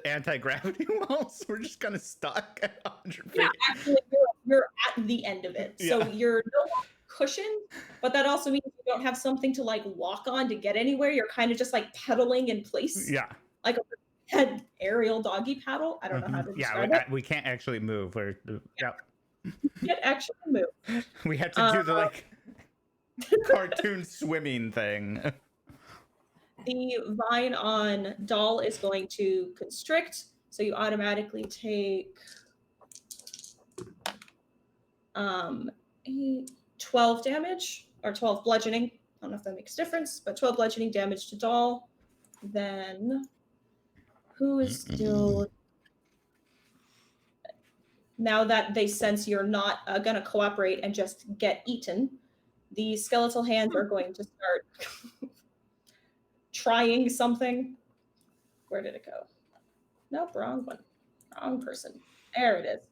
anti-gravity walls? We're just kind of stuck at 100 feet. Yeah, actually, you're at the end of it. So Yeah. you're no longer cushioned, but that also means you don't have something to like walk on to get anywhere. You're kind of just like pedaling in place, Yeah. like a aerial doggy paddle. I don't know how to describe it. We can't actually move. You can't actually move. We have to do the like cartoon swimming thing. The vine on Dahl is going to constrict, so you automatically take 12 damage, or 12 bludgeoning. I don't know if that makes a difference, but 12 bludgeoning damage to Dahl. Then, who is still... Now that they sense you're not going to cooperate and just get eaten, the skeletal hands are going to start trying something. Where did it go? Nope, wrong one. Wrong person. There it is.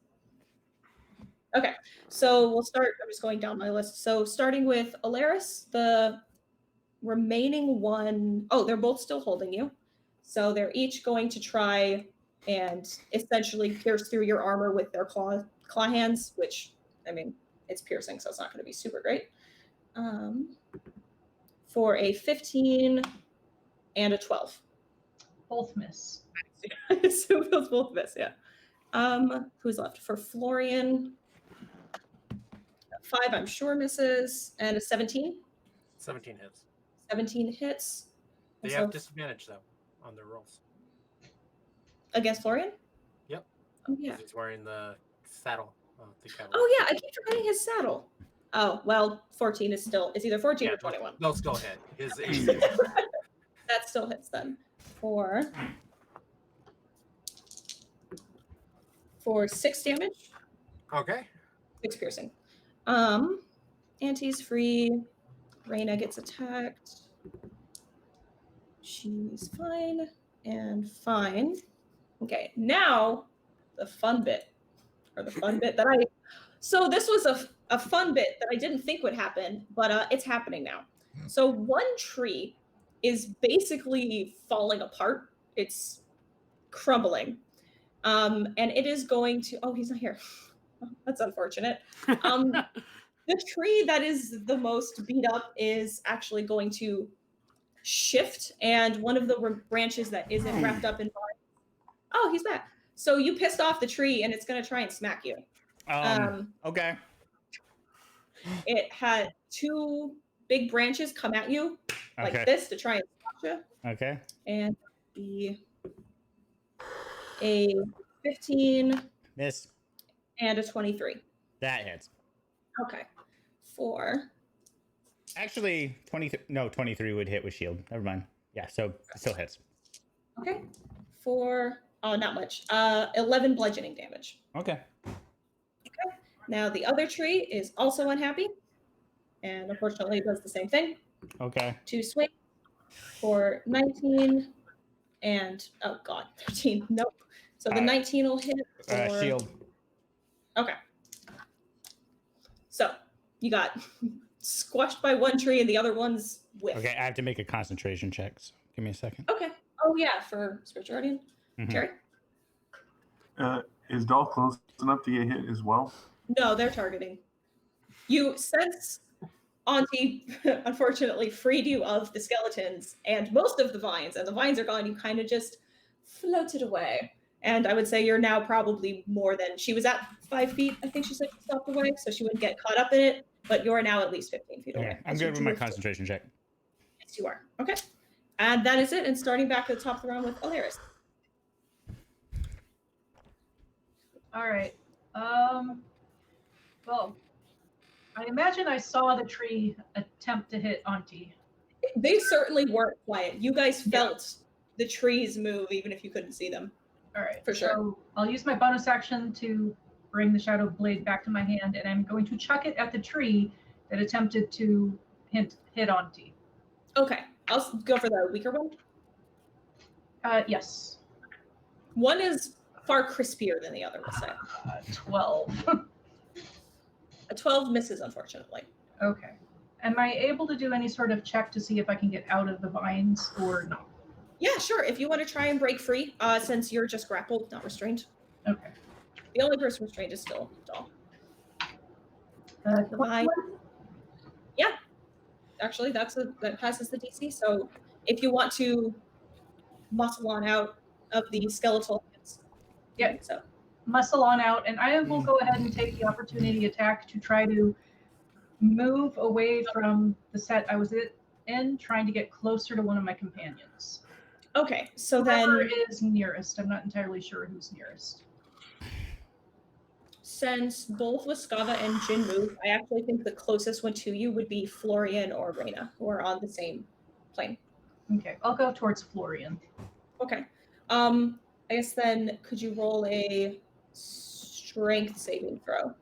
Okay, so we'll start. I'm just going down my list. So starting with Alaris, the remaining one, oh, they're both still holding you. So they're each going to try and essentially pierce through your armor with their claw hands, which, I mean, it's piercing, so it's not going to be super great. For a 15 and a 12. Both miss. So those both miss, yeah. Who's left? For Florian, 5 I'm sure misses, and a 17. 17 hits. 17 hits. They And have so disadvantage though on their rolls. against Florian? Yep. Oh yeah. 'Cause he's wearing the saddle of the cavalry. Oh yeah, I keep forgetting his saddle. Oh, well, 14 is still, it's either 14 or 21. They'll still hit. His AC. That still hits then. For 6 damage. Okay. 6 piercing. Auntie's free. Reyna gets attacked. She's fine and fine. Okay, now the fun bit. Or the fun bit that I... So this was a fun bit that I didn't think would happen, but it's happening now. So one tree is basically falling apart. It's crumbling. And it is going to... Oh, he's not here. That's unfortunate. The tree that is the most beat up is actually going to shift, and one of the branches that isn't wrapped up in vines. Oh, he's back. So you pissed off the tree, and it's going to try and smack you. Okay. It had 2 big branches come at you like Okay. this to try and smash you. Okay. And a 15 Miss. and a 23. That hits. Okay. 4. Actually, 23 would hit with shield. Never mind. Yeah, so it still hits. Okay. 4. Oh, not much. 11 bludgeoning damage. Okay. Now the other tree is also unhappy, and unfortunately does the same thing. Okay. 2 swing for 19 and 13. Nope. So the 19 will hit. For... Shield. Okay. So you got squashed by one tree and the other one's whiff. Okay, I have to make a concentration check. So give me a second. Okay. Oh yeah, for Spiritual Guardian. Mhm. Jerry? Is Dahl close enough to get hit as well? No, they're targeting. You sense Auntie, unfortunately, freed you of the skeletons and most of the vines, and the vines are gone. You kind of just floated away. And I would say you're now probably more than she was at 5 feet. I think she said she stopped away, so she wouldn't get caught up in it. But you're now at least 15 feet away. Okay, I'm as you good with my drift. concentration check. Yes, you are. Okay. And that is it. And starting back at the top of the round with Alaris. All right. Well, I imagine I saw the tree attempt to hit Auntie. They certainly weren't quiet. You guys felt the trees move, even if you couldn't see them. All right. For sure. So I'll use my bonus action to bring the shadow blade back to my hand, and I'm going to chuck it at the tree that attempted to hit Auntie. Okay. I'll go for the weaker one. Yes. One is far crispier than the other, we'll say. 12. A 12 misses, unfortunately. Okay. Am I able to do any sort of check to see if I can get out of the vines or no? Yeah, sure. If you want to try and break free, since you're just grappled, not restrained. Okay. The only person restrained is still Doll. The vine. Yeah. Actually, that passes the DC. So if you want to muscle on out of the skeletal, Yeah. So Muscle on out, and I will go ahead and take the opportunity attack to try to move away from the set I was in, trying to get closer to one of my companions. okay. So Whoever then, is nearest. I'm not entirely sure who's nearest. since both Waskava and Jin move, I actually think the closest one to you would be Florian or Reyna, who are on the same plane. Okay, I'll go towards Florian. Okay. I guess then could you roll a strength saving throw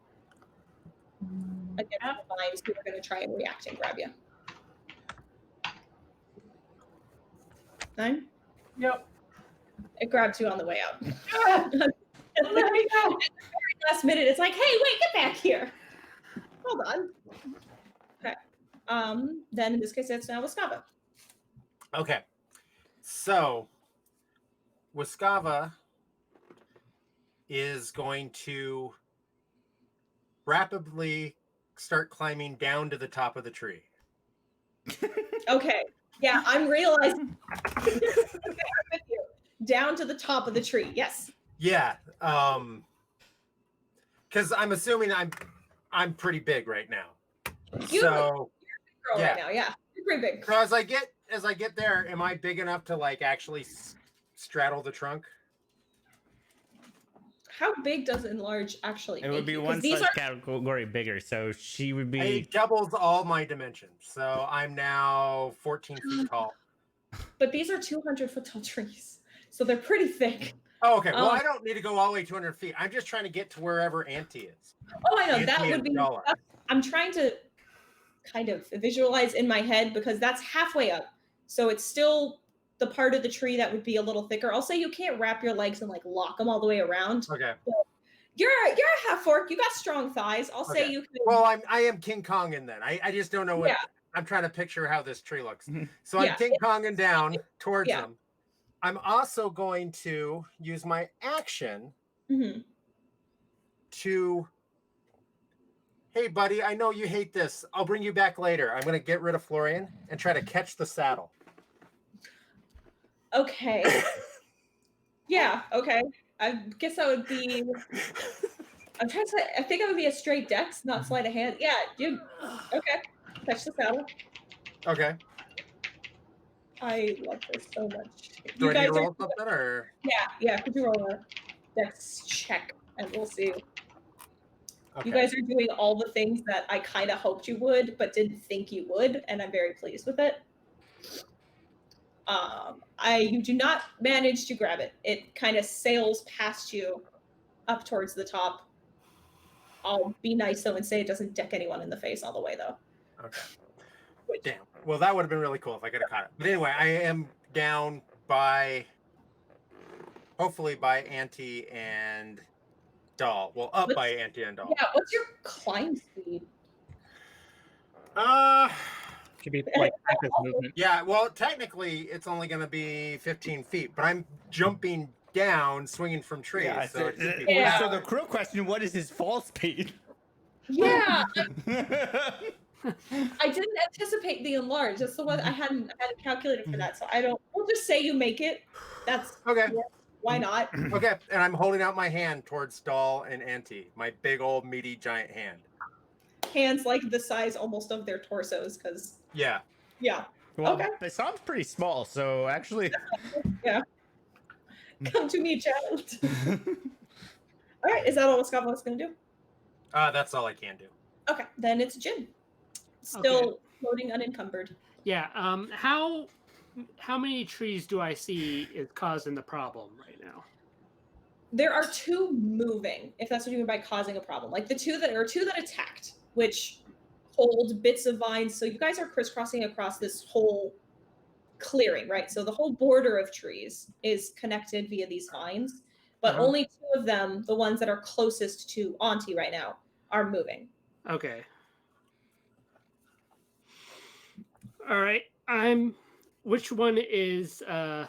against the vines who are going to try and react and grab you? 9? Yep. It grabs you on the way out. Ah, let me go. Last minute, it's like, hey, wait, get back here. Hold on. Okay. Then in this case, it's now Waskava. Okay. So Waskava is going to rapidly start climbing down to the top of the tree. Okay. Yeah, I'm realizing. Okay, I'm with you. Down to the top of the tree. Yes. Yeah. Because I'm assuming I'm pretty big right now. You So girl yeah. right now. Yeah. You're pretty big. So as I get there, am I big enough to like actually straddle the trunk? How big does enlarge actually? It would make be you? 'Cause one these size are category bigger, so she would be. It doubles all my dimensions. So I'm now 14 feet tall. but these are 200-foot tall trees, so they're pretty thick. Oh, okay. Well, Um, I don't need to go all the way 200 feet. I'm just trying to get to wherever Auntie is. Oh, I know that Auntie would and be. Dollar. I'm trying to kind of visualize in my head because that's halfway up, so it's still the part of the tree that would be a little thicker. I'll say you can't wrap your legs and like lock them all the way around. Okay. You're a half orc. You got strong thighs. I'll say Okay. you can. Well, I am King Konging then. I just don't know what. Yeah. I'm trying to picture how this tree looks. Mhm. So I'm Yeah. King Konging down towards Yeah. them. I'm also going to use my action Mhm. to. Hey, buddy, I know you hate this. I'll bring you back later. I'm going to get rid of Florian and try to catch the saddle. Okay. Yeah. Okay. I guess that would be. I'm trying to say. I think it would be a straight dex, not sleight of hand. Yeah, dude. Okay. Catch the saddle. Okay. I love this so much. Do You I need guys to are. roll something or? Yeah. Could you roll a dex check, and we'll see. Okay. You guys are doing all the things that I kind of hoped you would, but didn't think you would, and I'm very pleased with it. You do not manage to grab it. It kind of sails past you up towards the top. I'll be nice though and say it doesn't deck anyone in the face all the way though. Okay. Damn. Well, that would have been really cool if I could have caught it. But anyway, I am down by, hopefully by Auntie and Doll. Well, up by Auntie and Doll. Yeah, what's your climb speed? Could be like active movement. Yeah. Well, technically, it's only going to be 15 feet, but I'm jumping down, swinging from trees. Yeah, so it should be Yeah. So the real question: what is his fall speed? Yeah, I didn't anticipate the enlarge. That's the one I hadn't calculated for that. So I don't. We'll just say you make it. That's Okay. Why not? Okay, and I'm holding out my hand towards Stahl and Auntie. My big old meaty giant hand. Hands like the size almost of their torsos, because Yeah. yeah. Well, Okay. Basam's pretty small, so actually. Come to me, child. All right, is that all Skava's gonna do? That's all I can do. Okay, then it's Jin. Still floating unencumbered. Yeah. How many trees do I see is causing the problem right now? There are two moving, if that's what you mean by causing a problem. Like two that attacked, which hold bits of vines. So you guys are crisscrossing across this whole clearing, right? So the whole border of trees is connected via these vines, but Uh-huh. only two of them, the ones that are closest to Auntie right now, are moving. Okay. All right. Which one is the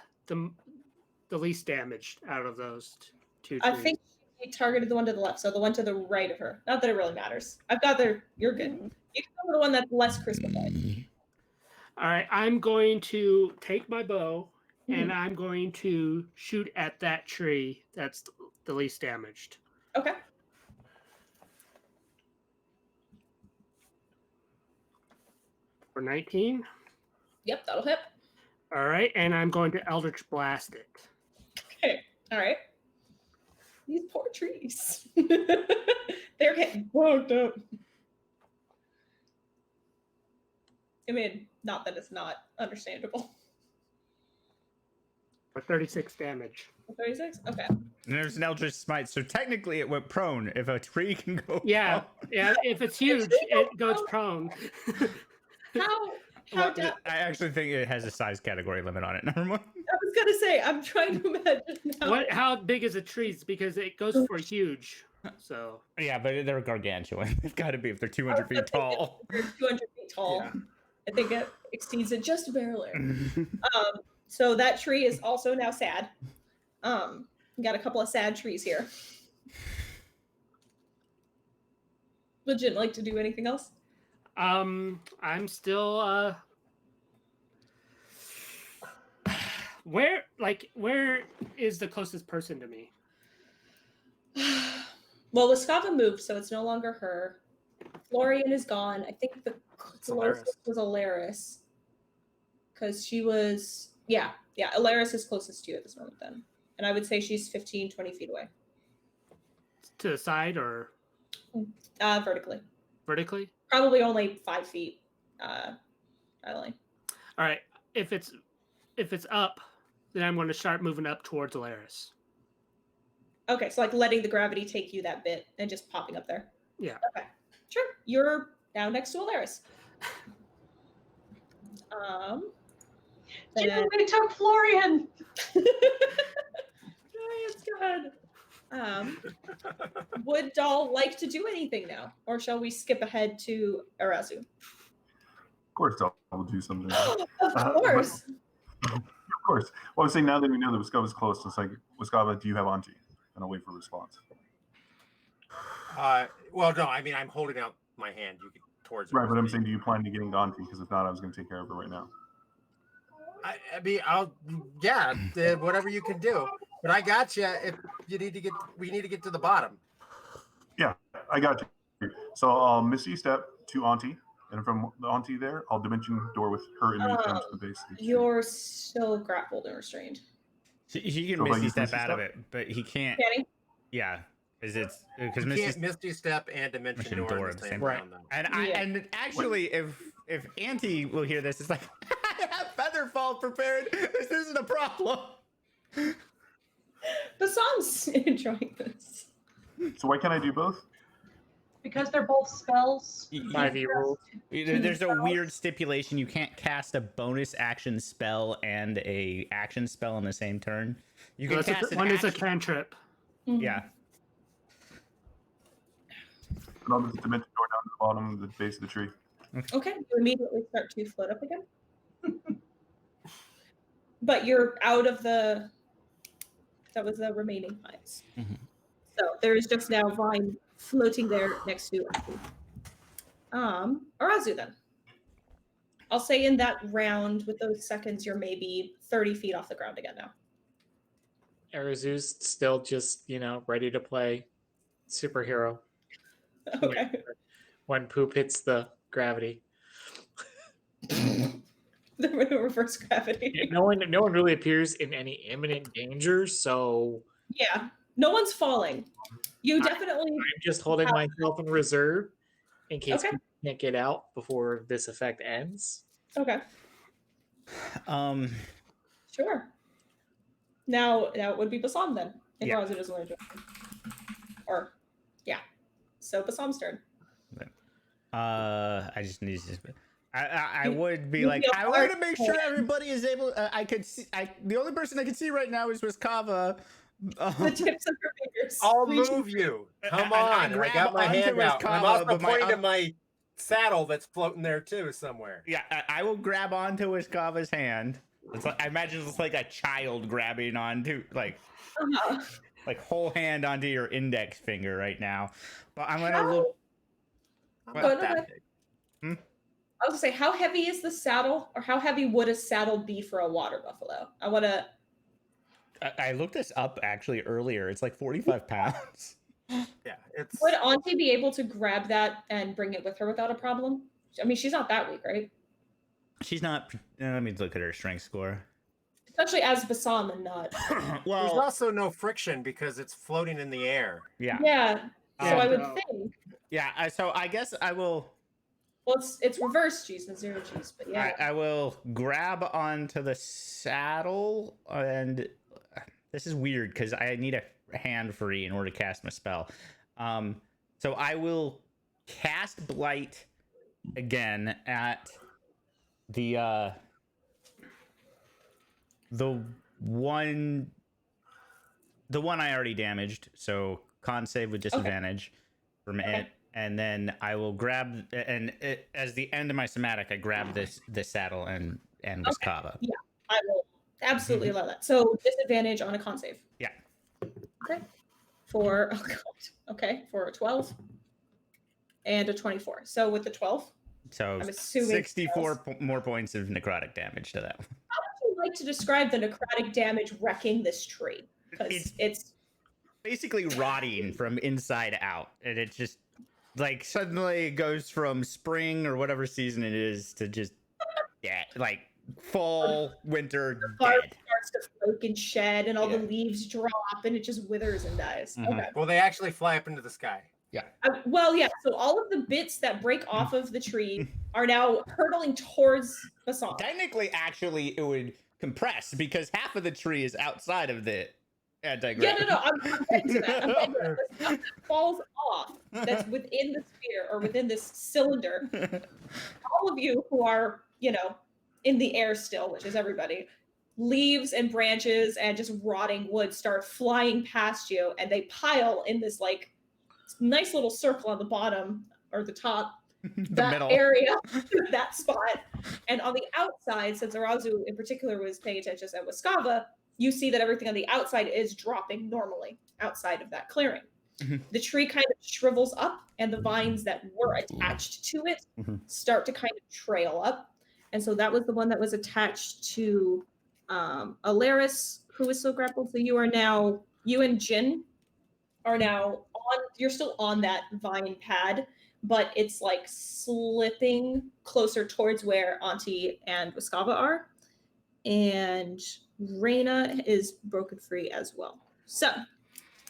least damaged out of those two trees? I think she targeted the one to the left, so the one to the right of her. Not that it really matters. I've got their. You're good. You can go to the one that's less crystalline. All right. I'm going to take my bow and I'm going to shoot at that tree that's the least damaged. Okay. For 19. Yep, that'll hit. All right. And I'm going to Eldritch Blast it. Okay. All right. These poor trees. They're getting fucked up. I mean, not that it's not understandable. For 36 damage. 36? Okay. And there's an Eldritch Smite, so technically it went prone. If a tree can go Yeah. prone- Yeah. If it's huge, it goes prone. How Well, down? I actually think it has a size category limit on it. Never mind. I was gonna say, I'm trying to imagine how. How big is a tree? Because it goes for huge. So Yeah, but they're gargantuan. They've got to be if they're 200 feet tall. They're 200 feet tall. Yeah. I think it exceeds it just barely. So that tree is also now sad. Got a couple of sad trees here. Would Jin like to do anything else? I'm still where is the closest person to me? Well, Wiskava moved, so it's no longer her. Florian is gone. I think the closest was Alaris. Because she was, yeah, Alaris is closest to you at this moment then. And I would say she's 15, 20 feet away. To the side or Vertically. vertically? Probably only 5 feet. Only. All right. If it's up, then I'm going to start moving up towards Alaris. Okay, so like letting the gravity take you that bit and just popping up there. Yeah. Okay, sure. You're now next to Alaris. Jim, they took Florian. It's good. Would Doll like to do anything now, or shall we skip ahead to Arazu? Of course, I'll do something. Of course. Of course. Well, I was saying now that we know that Wiskava's close, it's like, Wiskava, do you have Auntie? And I'll wait for a response. Well, no, I mean, I'm holding out my hand towards her. Right, but I'm saying, do you plan to get into Auntie? Because if not, I was going to take care of her right now. I mean, whatever you can do. But I got you. If you need to we need to get to the bottom. Yeah, I got you. So I'll Misty Step to Auntie. And from the Auntie there, I'll Dimension Door with her and me down to the base. Of the tree. You're still grappled and restrained. He can So if I Misty use Step Misty out of Step? it, but he can't. Can he? Yeah, because You can't Misty Step and Dimension Door at the same right. time, though. And Yeah. and actually, if Auntie will hear this, it's like I have Featherfall prepared. This isn't a problem. Basam's enjoying this. So why can't I do both? Because they're both spells. 5e rule. There's a weird stipulation: you can't cast a bonus action spell and a action spell on the same turn. You can cast One is a action- cantrip. Yeah. And I'll just Dimension Door down to the bottom of the base of the tree. Okay, you immediately start to float up again. But you're out of that was the remaining vines. Mhm. So there is just now vine floating there next to Arazu then. I'll say in that round with those seconds, you're maybe 30 feet off the ground again now. Arazu's still just, ready to play superhero Okay. when poop hits the gravity. The reverse gravity. No one really appears in any imminent danger, so Yeah. No one's falling. You definitely. I'm just holding myself in reserve in case Okay. people can't get out before this effect ends. Okay. Um, Sure. Now it would be Basam then. If Yeah. Raza doesn't want to join. Or, yeah. So Basam's turn. I just need to. I You- would be you like, feel I want to hard. make sure everybody is able. I could see. The only person I can see right now is Wiskava. The tips of your fingers. I'll reaching- move you. Come I on. I grab got my onto hand his out. And I'm collar, also but my pointing to oth- my saddle that's floating there too somewhere. Yeah, I will grab onto Wiskava's hand. It's like, I imagine it's like a child grabbing onto Uh-huh. like whole hand onto your index finger right now. But I'm gonna How- look. I'm Well, not no, that no. big. I was gonna say, how heavy is the saddle, or how heavy would a saddle be for a water buffalo? I want to. I looked this up actually earlier. It's like 45 pounds. Yeah, it's Would Auntie be able to grab that and bring it with her without a problem? I mean, she's not that weak, right? She's not. Let me look at her strength score. Especially as Basam and not. there's Well, also no friction because it's floating in the air. yeah, Yeah. So Um, I would no. think. yeah. So I guess I will. Well, it's reverse cheese and zero cheese, but yeah. I will grab onto the saddle, and this is weird because I need a hand free in order to cast my spell. So I will cast Blight again at the one I already damaged. So con save with disadvantage from it. Okay. And then I will grab, as the end of my somatic, I grab this saddle and Wiskava. I will absolutely allow that. So disadvantage on a con save. Yeah. Okay. For oh god. Okay, for a 12 and a 24. So with the 12, So I'm assuming 64 more points of necrotic damage to that one. how would you like to describe the necrotic damage wrecking this tree? Because It's- it's Basically rotting from inside out, and it just like suddenly it goes from spring or whatever season it is to just like fall, winter, bark dead. starts to flake and shed, and all Yeah. the leaves drop, and it just withers and dies. Mhm. Okay. Well, they actually fly up into the sky. Well, yeah. So all of the bits that break off of the tree are now hurtling towards Basam. Technically, actually, it would compress because half of the tree is outside of the Yeah, anti-gravity. no. I'm getting to that. I'm getting to that. The stuff that falls off that's within the sphere or within this cylinder. All of you who are, in the air still, which is everybody, leaves and branches and just rotting wood start flying past you, and they pile in this like nice little circle on the bottom or the top, the that middle. area, that spot. And on the outside, since Arazu in particular was paying attention at Wiskava, you see that everything on the outside is dropping normally outside of that clearing. Mhm. The tree kind of shrivels up, and the vines that were attached to it Mhm. start to kind of trail up. And so that was the one that was attached to Alaris, who is still grappled. So you and Jin are now you're still on that vine pad, but it's like slipping closer towards where Auntie and Wiskava are. And Reyna is broken free as well. So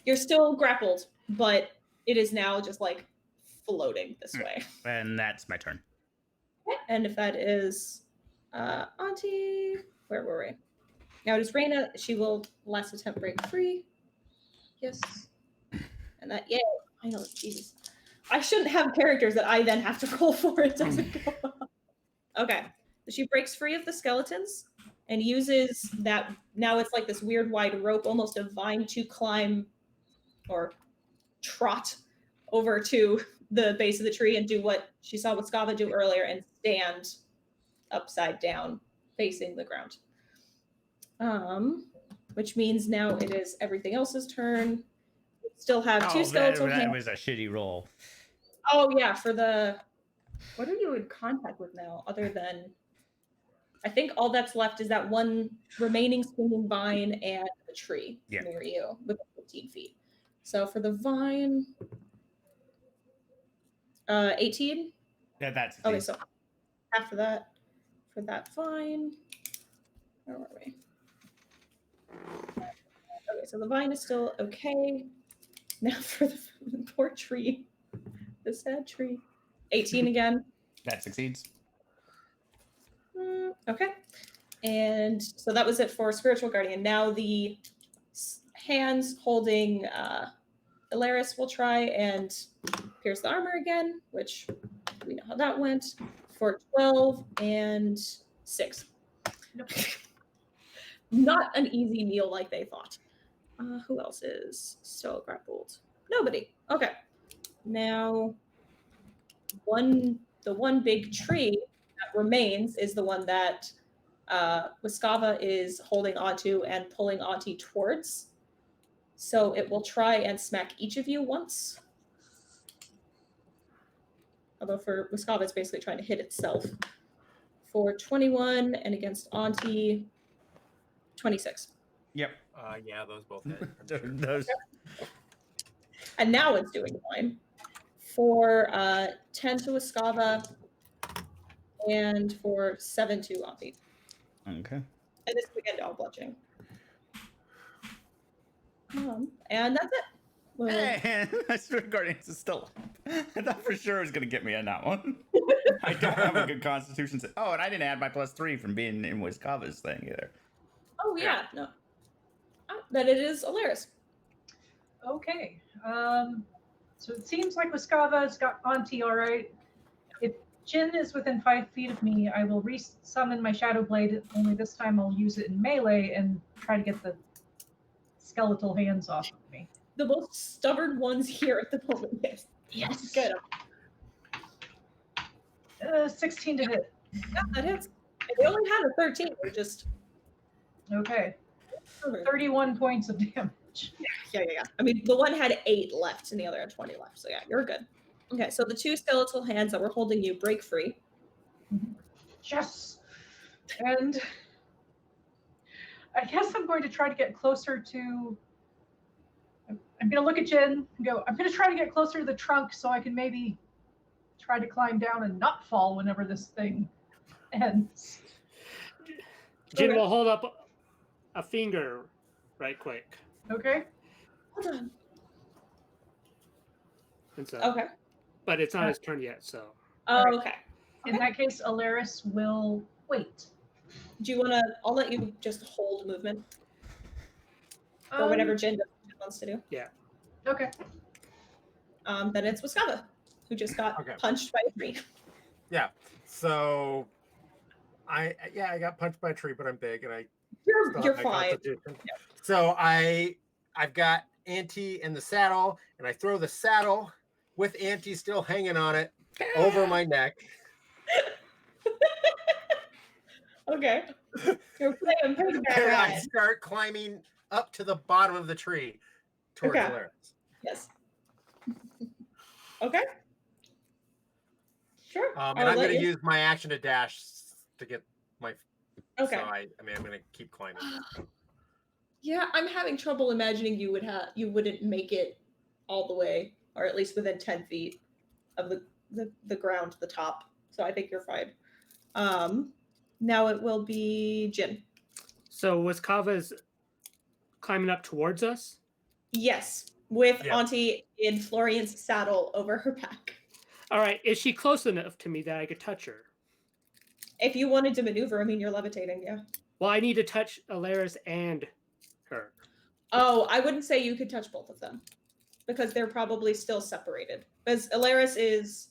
you're still grappled, but it is now just like floating this way. And that's my turn. And if that is Auntie, where were we? Now it is Reyna. She will last attempt break free. Yes. And that, yay. I know, Jesus. I shouldn't have characters that I then have to roll for. It doesn't go well. Okay. So she breaks free of the skeletons and uses that. Now it's like this weird wide rope, almost a vine, to climb or trot over to the base of the tree and do what she saw Wiskava do earlier and stand upside down facing the ground. Which means now it is everything else's turn. We still have two skeletal that hands. was a shitty roll. Oh yeah, for the what are you in contact with now other than I think all that's left is that one remaining swinging vine and the tree Yeah. near you with 15 feet. So for the vine, 18. Yeah, that's Okay, so half of that for that vine. Where were we? Okay, so the vine is still okay. Now for the poor tree, the sad tree. 18 again. that succeeds. Okay. And so that was it for Spiritual Guardian. Now the hands holding Alaris will try and pierce the armor again, which we know how that went, for 12 and 6. Not an easy meal like they thought. Who else is still grappled? Nobody. Okay. Now, the one big tree that remains is the one that Wiskava is holding onto and pulling Auntie towards. So it will try and smack each of you once. Although for Wiskava, it's basically trying to hit itself. For 21 and against Auntie, 26. Yep. Yeah, those both hit. Those. And now it's doing fine. For 10 to Wiskava and for 7 to Auntie. Okay. And this is again all bludgeoning. And that's it. Well, And my Spirit Guardians is still up. I thought for sure it was going to get me on that one. I don't have a good constitution. Oh, and I didn't add my +3 from being in Wiskava's thing either. oh yeah, no. Then it is Alaris. Okay. So it seems like Wiskava's got Auntie all right. If Jin is within 5 feet of me, I will re-summon my Shadow Blade, only this time I'll use it in melee and try to get the skeletal hands off of me. The most stubborn ones here at the moment. Yes. Yes. Good. 16 to hit. Yeah, that hits. And they only had a 13. They're just Okay. 31 points of damage. Yeah. I mean, the one had 8 left and the other had 20 left. So yeah, you're good. Okay, so the 2 skeletal hands that were holding you break free. Yes. And I guess I'm going to try to get closer to. I'm going to look at Jin and go, I'm going to try to get closer to the trunk so I can maybe try to climb down and not fall whenever this thing ends. Jin Okay. will hold up a finger right quick. Okay? Hold on. And so, Okay. but it's not his turn yet, so. Oh, Alright. okay. In that case, Alaris will wait. Do you want to? I'll let you just hold movement or whatever Jin wants to do. Okay. Then it's Wiskava, who just got Okay. punched by a tree. Yeah. So I got punched by a tree, but I'm big and I You're still have my fine. constitution. So I've got Auntie in the saddle, and I throw the saddle with Auntie still hanging on it over my neck. Okay. You're playing pretty And I bad. start climbing up to the bottom of the tree towards Okay. Alaris. Yes. Okay. Sure. And I'll I'm let going to you- use my action to dash to get my. Okay. So I'm going to keep climbing. Yeah, I'm having trouble imagining you wouldn't make it all the way, or at least within 10 feet of the ground, the top. So I think you're fine. Now it will be Jin. So Wiskava is climbing up towards us. Yes, with Yeah. Auntie in Florian's saddle over her back. All right, is she close enough to me that I could touch her? If you wanted to maneuver, I mean, you're levitating, yeah. Well, I need to touch Alaris and her. Oh, I wouldn't say you could touch both of them because they're probably still separated. Because Alaris is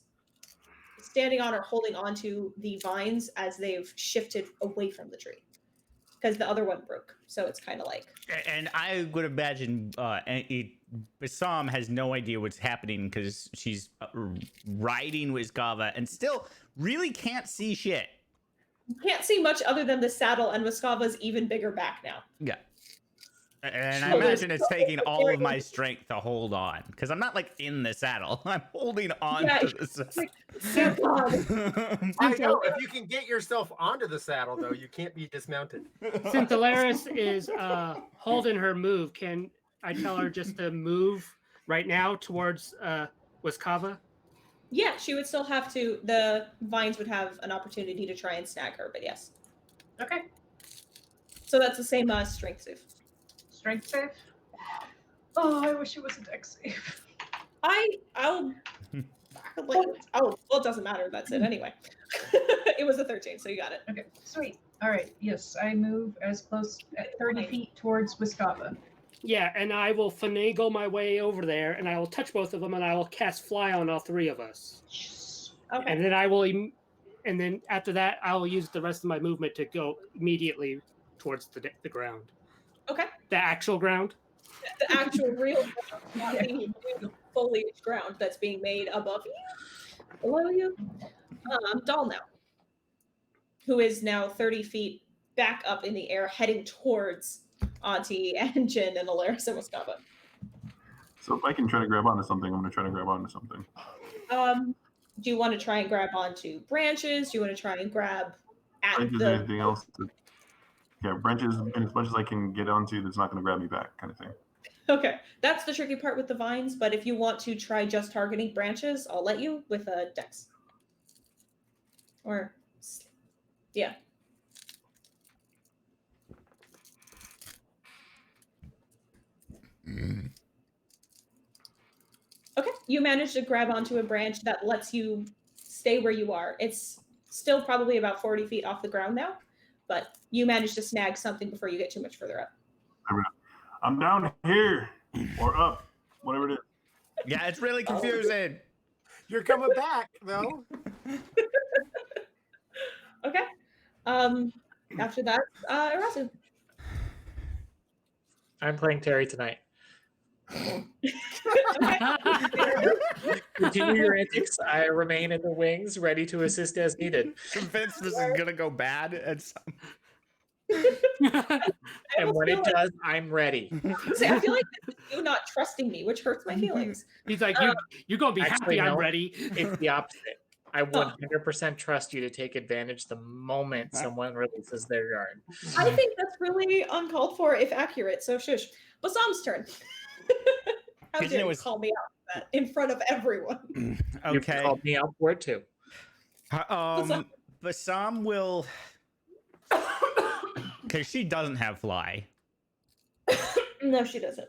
standing on or holding onto the vines as they've shifted away from the tree because the other one broke. So it's kind of like. And I would imagine Bassam has no idea what's happening because she's riding Wiskava and still really can't see shit. You can't see much other than the saddle and Wiskava's even bigger back now. Yeah. And I Well, imagine there's it's taking all of my strength to hold on because I'm not like in the saddle. I'm holding on Yeah, to the saddle. Oh, God. I know. If you can get yourself onto the saddle, though, you can't be dismounted. Since Alaris is holding her move, can I tell her just to move right now towards Wiskava? Yeah, she would still have to. The vines would have an opportunity to try and snag her, but yes. Okay. So that's the same strength save. Strength save. Oh, I wish it was a dex save. I'll well, it doesn't matter. That's it anyway. It was a 13, so you got it. Okay, sweet. All right. Yes, I move as close at 30 feet towards Wiskava. Yeah, and I will finagle my way over there, and I will touch both of them, and I will cast Fly on all three of us. Okay. And then I will, and then after that, I will use the rest of my movement to go immediately towards the ground. Okay. The actual ground. The actual real ground, not the foliage ground that's being made above you, below you. Doll now, who is now 30 feet back up in the air, heading towards Auntie and Jin and Alaris and Wiskava. So if I can try to grab onto something, I'm going to try to grab onto something. Do you want to try and grab onto branches? Do you want to try and grab at Branches or anything else? Yeah, branches and as much as I can get onto that's not going to grab me back, kind of thing. Okay, that's the tricky part with the vines. But if you want to try just targeting branches, I'll let you with a dex. Or, yeah. Okay, you managed to grab onto a branch that lets you stay where you are. It's still probably about 40 feet off the ground now, but you managed to snag something before you get too much further up. I'm down here or up, whatever it is. Yeah, it's really confusing. You're coming back, though. Okay. After that, Arasu. I'm playing Terry tonight. Okay. Continue your antics. I remain in the wings, ready to assist as needed. Convinced this is gonna go bad at some. And when it does, I'm ready. See, I feel like this is you not trusting me, which hurts my feelings. He's like, you're gonna be Actually, happy. I'm no. ready. It's the opposite. I 100% trust you to take advantage the moment someone releases their yarn. I think that's really uncalled for, if accurate. So shush. Basam's turn. How Isn't dare it you was- call me out for that in front of everyone? You Okay. called me out for it too. Basam will, because she doesn't have fly. No, she doesn't.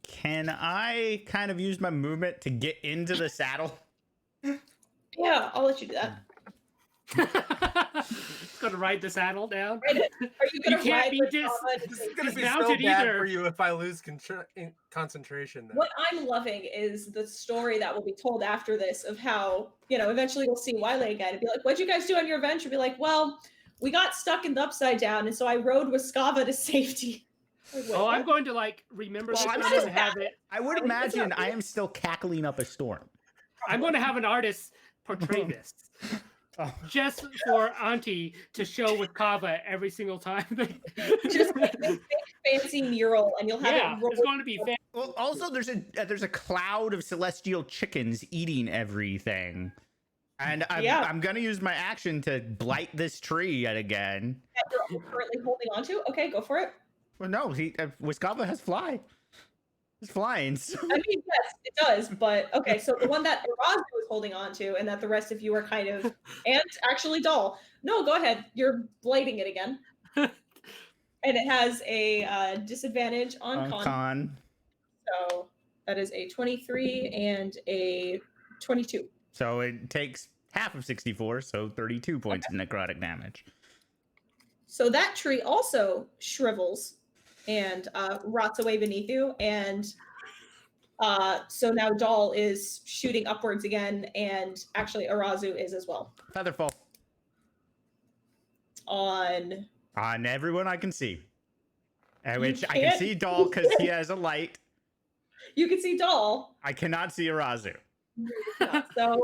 Can I kind of use my movement to get into the saddle? Yeah, I'll let you do that. Gonna ride the saddle down. Ride it. Are you gonna You can't ride be with dis- Java and This is take- going to be so Dismounted bad either. for you if I lose concentration. Then. What I'm loving is the story that will be told after this of how, eventually we'll see Wiley again and be like, what'd you guys do on your adventure? Be like, well, we got stuck in the upside down, and so I rode Wiskava to safety. Like, wait, Oh, I'm what? going to remember Well, this I'm one just- and have it. I would It's not imagine I real. am still cackling up a storm. I'm going to have an artist portray this. Just for Auntie to show with Kava every single time. Just make this big fancy mural, and you'll have yeah, it roll. it's going to be fantastic. Well, also there's a cloud of celestial chickens eating everything, and I'm gonna use my action to blight this tree yet again. that you're currently holding on to. Okay, go for it. Well, no, Wiskava has fly. It's flying. So. I mean, yes, it does, but okay, so the one that Arazu was holding on to and that the rest of you are kind of, and actually Doll. No, go ahead. You're blighting it again. And it has a disadvantage on con. So that is a 23 and a 22. So it takes half of 64, so 32 points of necrotic damage. So that tree also shrivels and rots away beneath you. And so now Doll is shooting upwards again, and actually Arazu is as well. Featherfall. On everyone I can see. Which I can't can see Doll because he has a light. you can see Doll. I cannot see Arazu. So Don't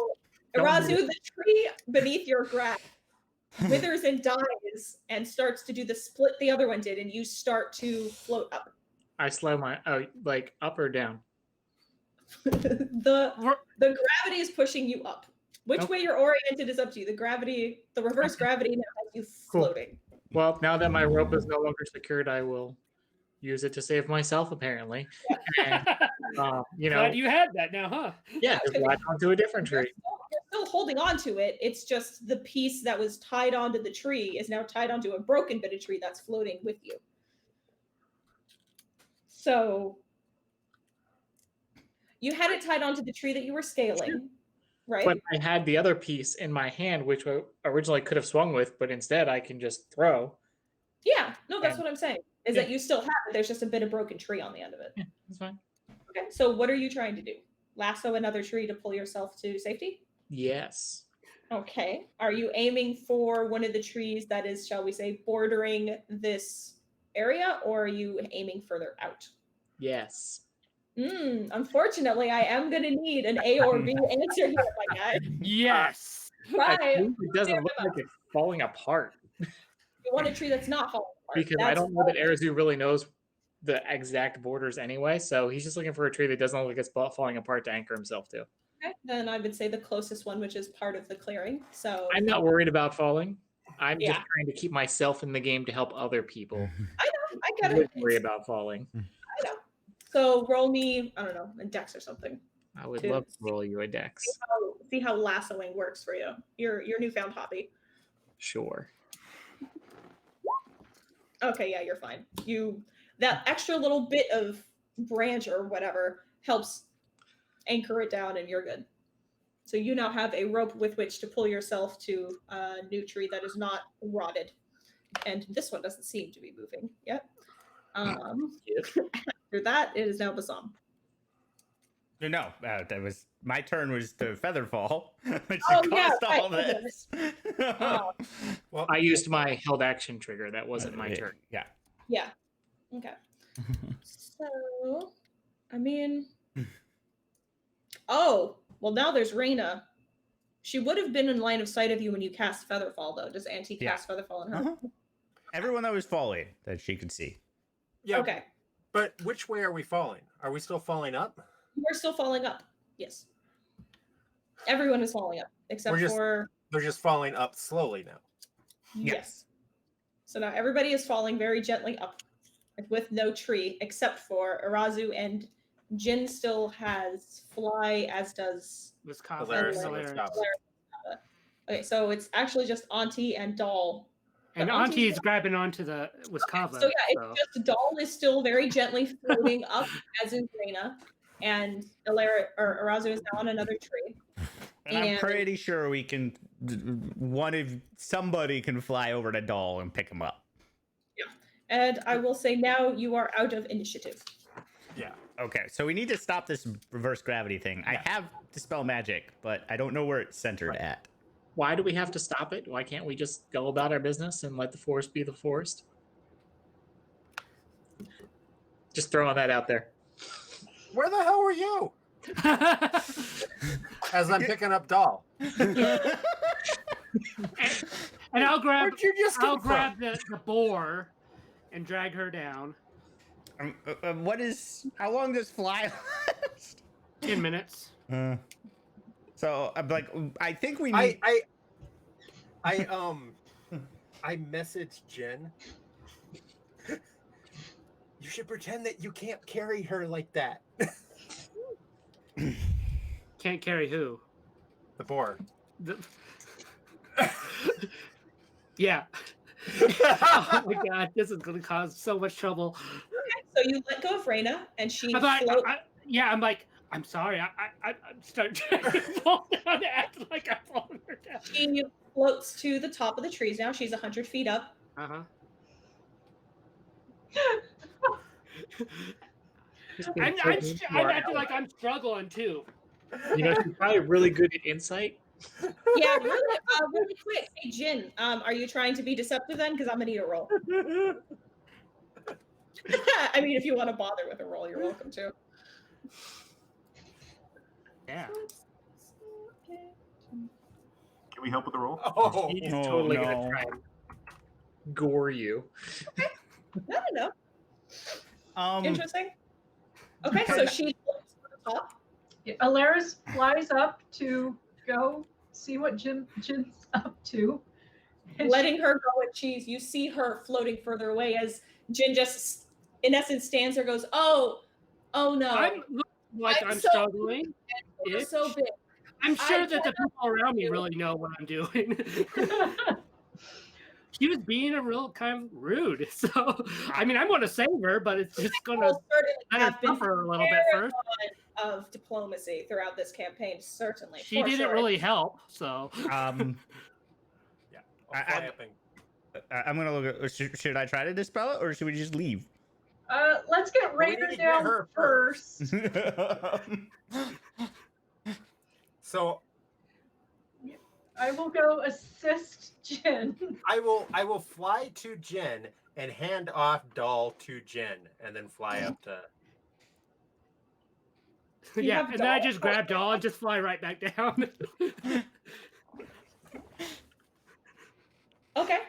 Arazu, the tree beneath your grasp withers and dies and starts to do the split the other one did, and you start to float up. I slow my like up or down. the We're- gravity is pushing you up. Which Okay. way you're oriented is up to you. The reverse gravity now has you Cool. floating. Well, now that my rope is no longer secured, I will use it to save myself. Apparently, and you know, Glad you had that now, huh? yeah, just latch onto a different You're tree. still holding on to it. It's just the piece that was tied onto the tree is now tied onto a broken bit of tree that's floating with you. So you had it tied onto the tree that you were scaling, right? But I had the other piece in my hand, which I originally could have swung with, but instead I can just throw. Yeah, no, that's And- what I'm saying. Is Yeah. that you still have it. There's just a bit of broken tree on the end of it. Yeah, that's fine. Okay, so what are you trying to do? Lasso another tree to pull yourself to safety? Yes. Okay. Are you aiming for one of the trees that is, shall we say, bordering this area, or are you aiming further out? Yes. Unfortunately, I am going to need an A or B answer here, my guy. Yes. I Right. think it doesn't look like it's falling apart You want a tree that's not falling apart. because I That's don't know that Arazu really knows the exact borders anyway. So he's just looking for a tree that doesn't look like it's falling apart to anchor himself to. okay. Then I would say the closest one, which is part of the clearing. So I'm not worried about falling. I'm Yeah. just trying to keep myself in the game to help other people. I get Would it. worry about falling. I know. So roll me, I don't know, a dex or something. I would Dude. love to roll you a dex. See how lassoing works for you. Your newfound hobby. Sure. Okay, yeah, you're fine. That extra little bit of branch or whatever helps anchor it down, and you're good. So you now have a rope with which to pull yourself to a new tree that is not rotted, and this one doesn't seem to be moving yet. After that, it is now Basam. No, that was my turn. Was to Featherfall, which Oh, yeah, caused all right. this. Well, I used my held action trigger. That wasn't my turn. Yeah. Yeah. Okay. So, I mean, oh, well, now there's Raina. She would have been in line of sight of you when you cast Featherfall, though. Does Auntie Yeah. cast Featherfall on her? Uh-huh. Everyone that was falling that she could see. yeah. Okay. But which way are we falling? Are we still falling up? We're still falling up. Yes. Everyone is falling up, except We're just- for They're just falling up slowly now. yes. So now everybody is falling very gently up with no tree, except for Arazu, and Jin still has fly, as does Was Kava Hilarious. and hilarious. Hilarious. Okay, so it's actually just Auntie and Doll. And But Auntie's Auntie's grabbing onto the Wiskava. So yeah, it's just Doll is still very gently floating up, as is Reina, and Arazu is now on another tree. And I'm And- pretty sure we can. Somebody can fly over to Doll and pick him up. And I will say now you are out of initiative. Yeah. Okay, so we need to stop this reverse gravity thing. I have dispel magic, but I don't know where it's centered at. Why do we have to stop it? Why can't we just go about our business and let the forest be the forest? Just throwing that out there. Where the hell were you? As I'm picking up Doll. And I'll grab Where'd you just I'll come grab from? the boar and drag her down. What is? How long does fly last? 10 minutes. So I'm like, I think we need. I messaged Jen. You should pretend that you can't carry her like that. Can't carry who? The boar. The... yeah. Oh my god, this is gonna cause so much trouble. So you let go of Reina, and she I'm like, floats. I'm like, I'm sorry. I'm starting to fall down, acting like I'm falling her down. She floats to the top of the trees now. She's 100 feet up. Uh-huh. Just being I'm so acting like I'm struggling too. You know, she's probably really good at insight. Yeah, really quick. Hey, Jin, are you trying to be deceptive then? Because I'm going to need a roll. I mean, if you want to bother with a roll, you're welcome to. Yeah. Can we help with the roll? Oh, He's Oh, totally no. gonna try and gore you. No. Um, Interesting. Okay, so she looks to the top. Yeah, Alaris flies up to go see what Jin's up to. And Letting her go, and you see her floating further away as Jin just, in essence, stands there, goes, "Oh no, I'm looking like I'm I'm so- struggling. you're Ish. so big." I'm sure I that the people around me really know what I'm doing. She was being a real kind of rude. So, I mean, I want to save her, but it's just going to Will certainly let her have been suffer a little bit very first. fond of diplomacy throughout this campaign, certainly. She for didn't sure. really help. So, um, yeah. I'll fly up and I'm gonna look at. Should I try to dispel it, or should we just leave? Let's get We need Rainer to get down her first. So I will go assist Jin. I will fly to Jen and hand off Doll to Jen, and then fly up to. You yeah. have And then I Doll? just grab Doll and just fly right back down. Okay.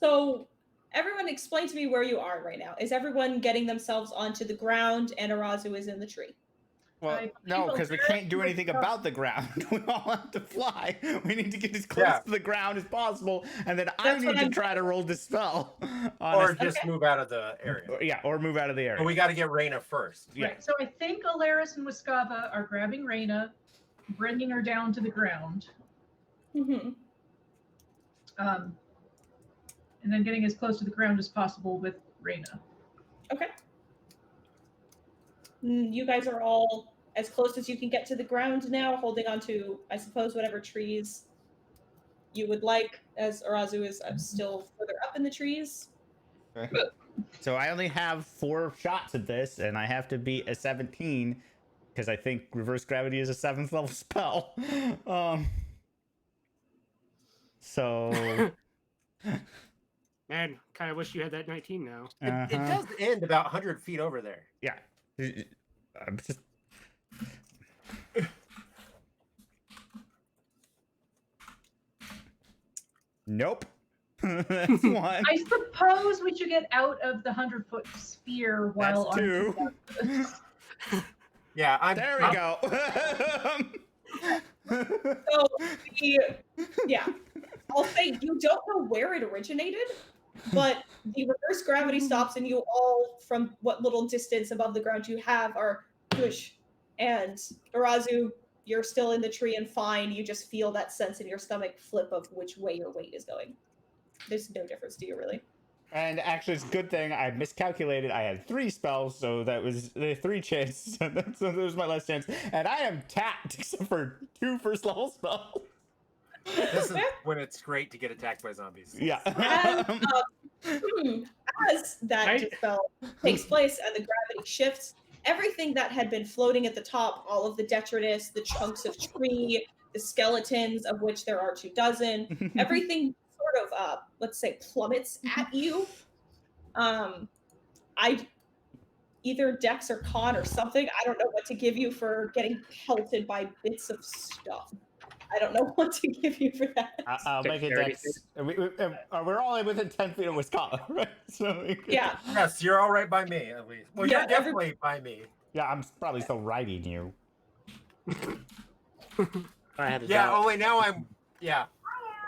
So everyone explain to me where you are right now. Is everyone getting themselves onto the ground and Arazu is in the tree? Well, I no, believe because we Alaris can't do was anything up. about the ground. We all have to fly. We need to get as close Yeah. to the ground as possible, and then I That's what need to I'm try to roll dispel. Or Honestly. just move out of the area. Or move out of the area. But we got to get Raina first. Yeah. Right. So I think Alaris and Wiskava are grabbing Raina, bringing her down to the ground, Mm-hmm. and then getting as close to the ground as possible with Raina. Okay. You guys are all as close as you can get to the ground now, holding on to, I suppose, whatever trees you would like, as Arazu is still further up in the trees. So I only have 4 shots at this, and I have to beat a 17 because I think reverse gravity is a 7th level spell. So Man, kind of wish you had that 19 now. It uh-huh. does end about 100 feet over there. Yeah. I'm just. Nope. That's 1. I suppose we should get out of the 100-foot sphere while That's 2. Yeah, I'm. There we go. So, yeah, I'll say you don't know where it originated, but the reverse gravity stops, and you all, from what little distance above the ground you have, are push. And Arazu, you're still in the tree and fine. You just feel that sense in your stomach flip of which way your weight is going. There's no difference to you, really. And actually, it's a good thing I miscalculated. I had 3 spells, so that was the 3 chances. So that was my last chance. And I am tapped except for 2 first level spells. This is when it's great to get attacked by zombies. Yeah. As that Right. dispel takes place and the gravity shifts, everything that had been floating at the top, all of the detritus, the chunks of tree, the skeletons, of which there are 24, everything sort of, let's say, plummets at you. I either Dex or Con or something. I don't know what to give you for getting pelted by bits of stuff. I don't know what to give you for that. I'll make it Dexterity Dex. We're all within 10 feet of Wisconsin, right? So Yeah. Yes, you're all right by me, at least. Well, Yeah, you're definitely by me. Yeah, I'm probably still riding you. I had to Yeah, doubt. only now I'm. Yeah.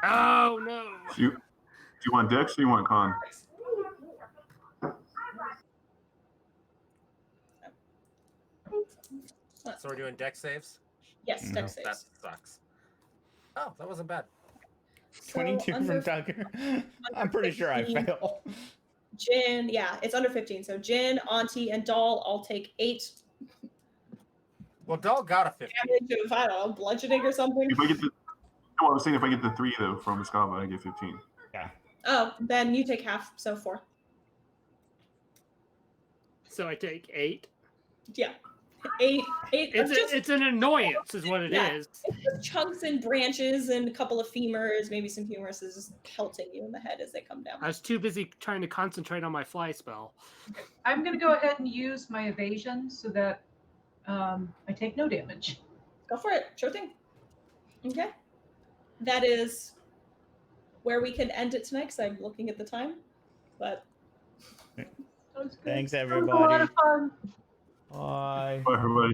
Oh no! Do you want Dex or you want Con? So we're doing deck saves? Yes, No. Dex That saves. sucks. Oh, that wasn't bad. So 22 under from Tucker. I'm pretty sure I 15. fail. Jin, yeah, it's under 15. So Jin, Auntie, and Doll all take 8 Well, Doll got a 50. damage of, I don't know, bludgeoning or something. If I get the, no, I was saying if I get the 3 though from Escava, I get 15. Oh, then you take half, so 4. So I take 8. Yeah. 8. It's an annoyance, is what it is. It's just chunks and branches and a couple of femurs, maybe some humeruses just pelting you in the head as they come down. I was too busy trying to concentrate on my fly spell. I'm going to go ahead and use my evasion so that I take no damage. Go for it. Sure thing. Okay. that is where we can end it tonight because I'm looking at the time. But That was good. Thanks, That was a lot everybody. of fun. Bye. Bye, everybody.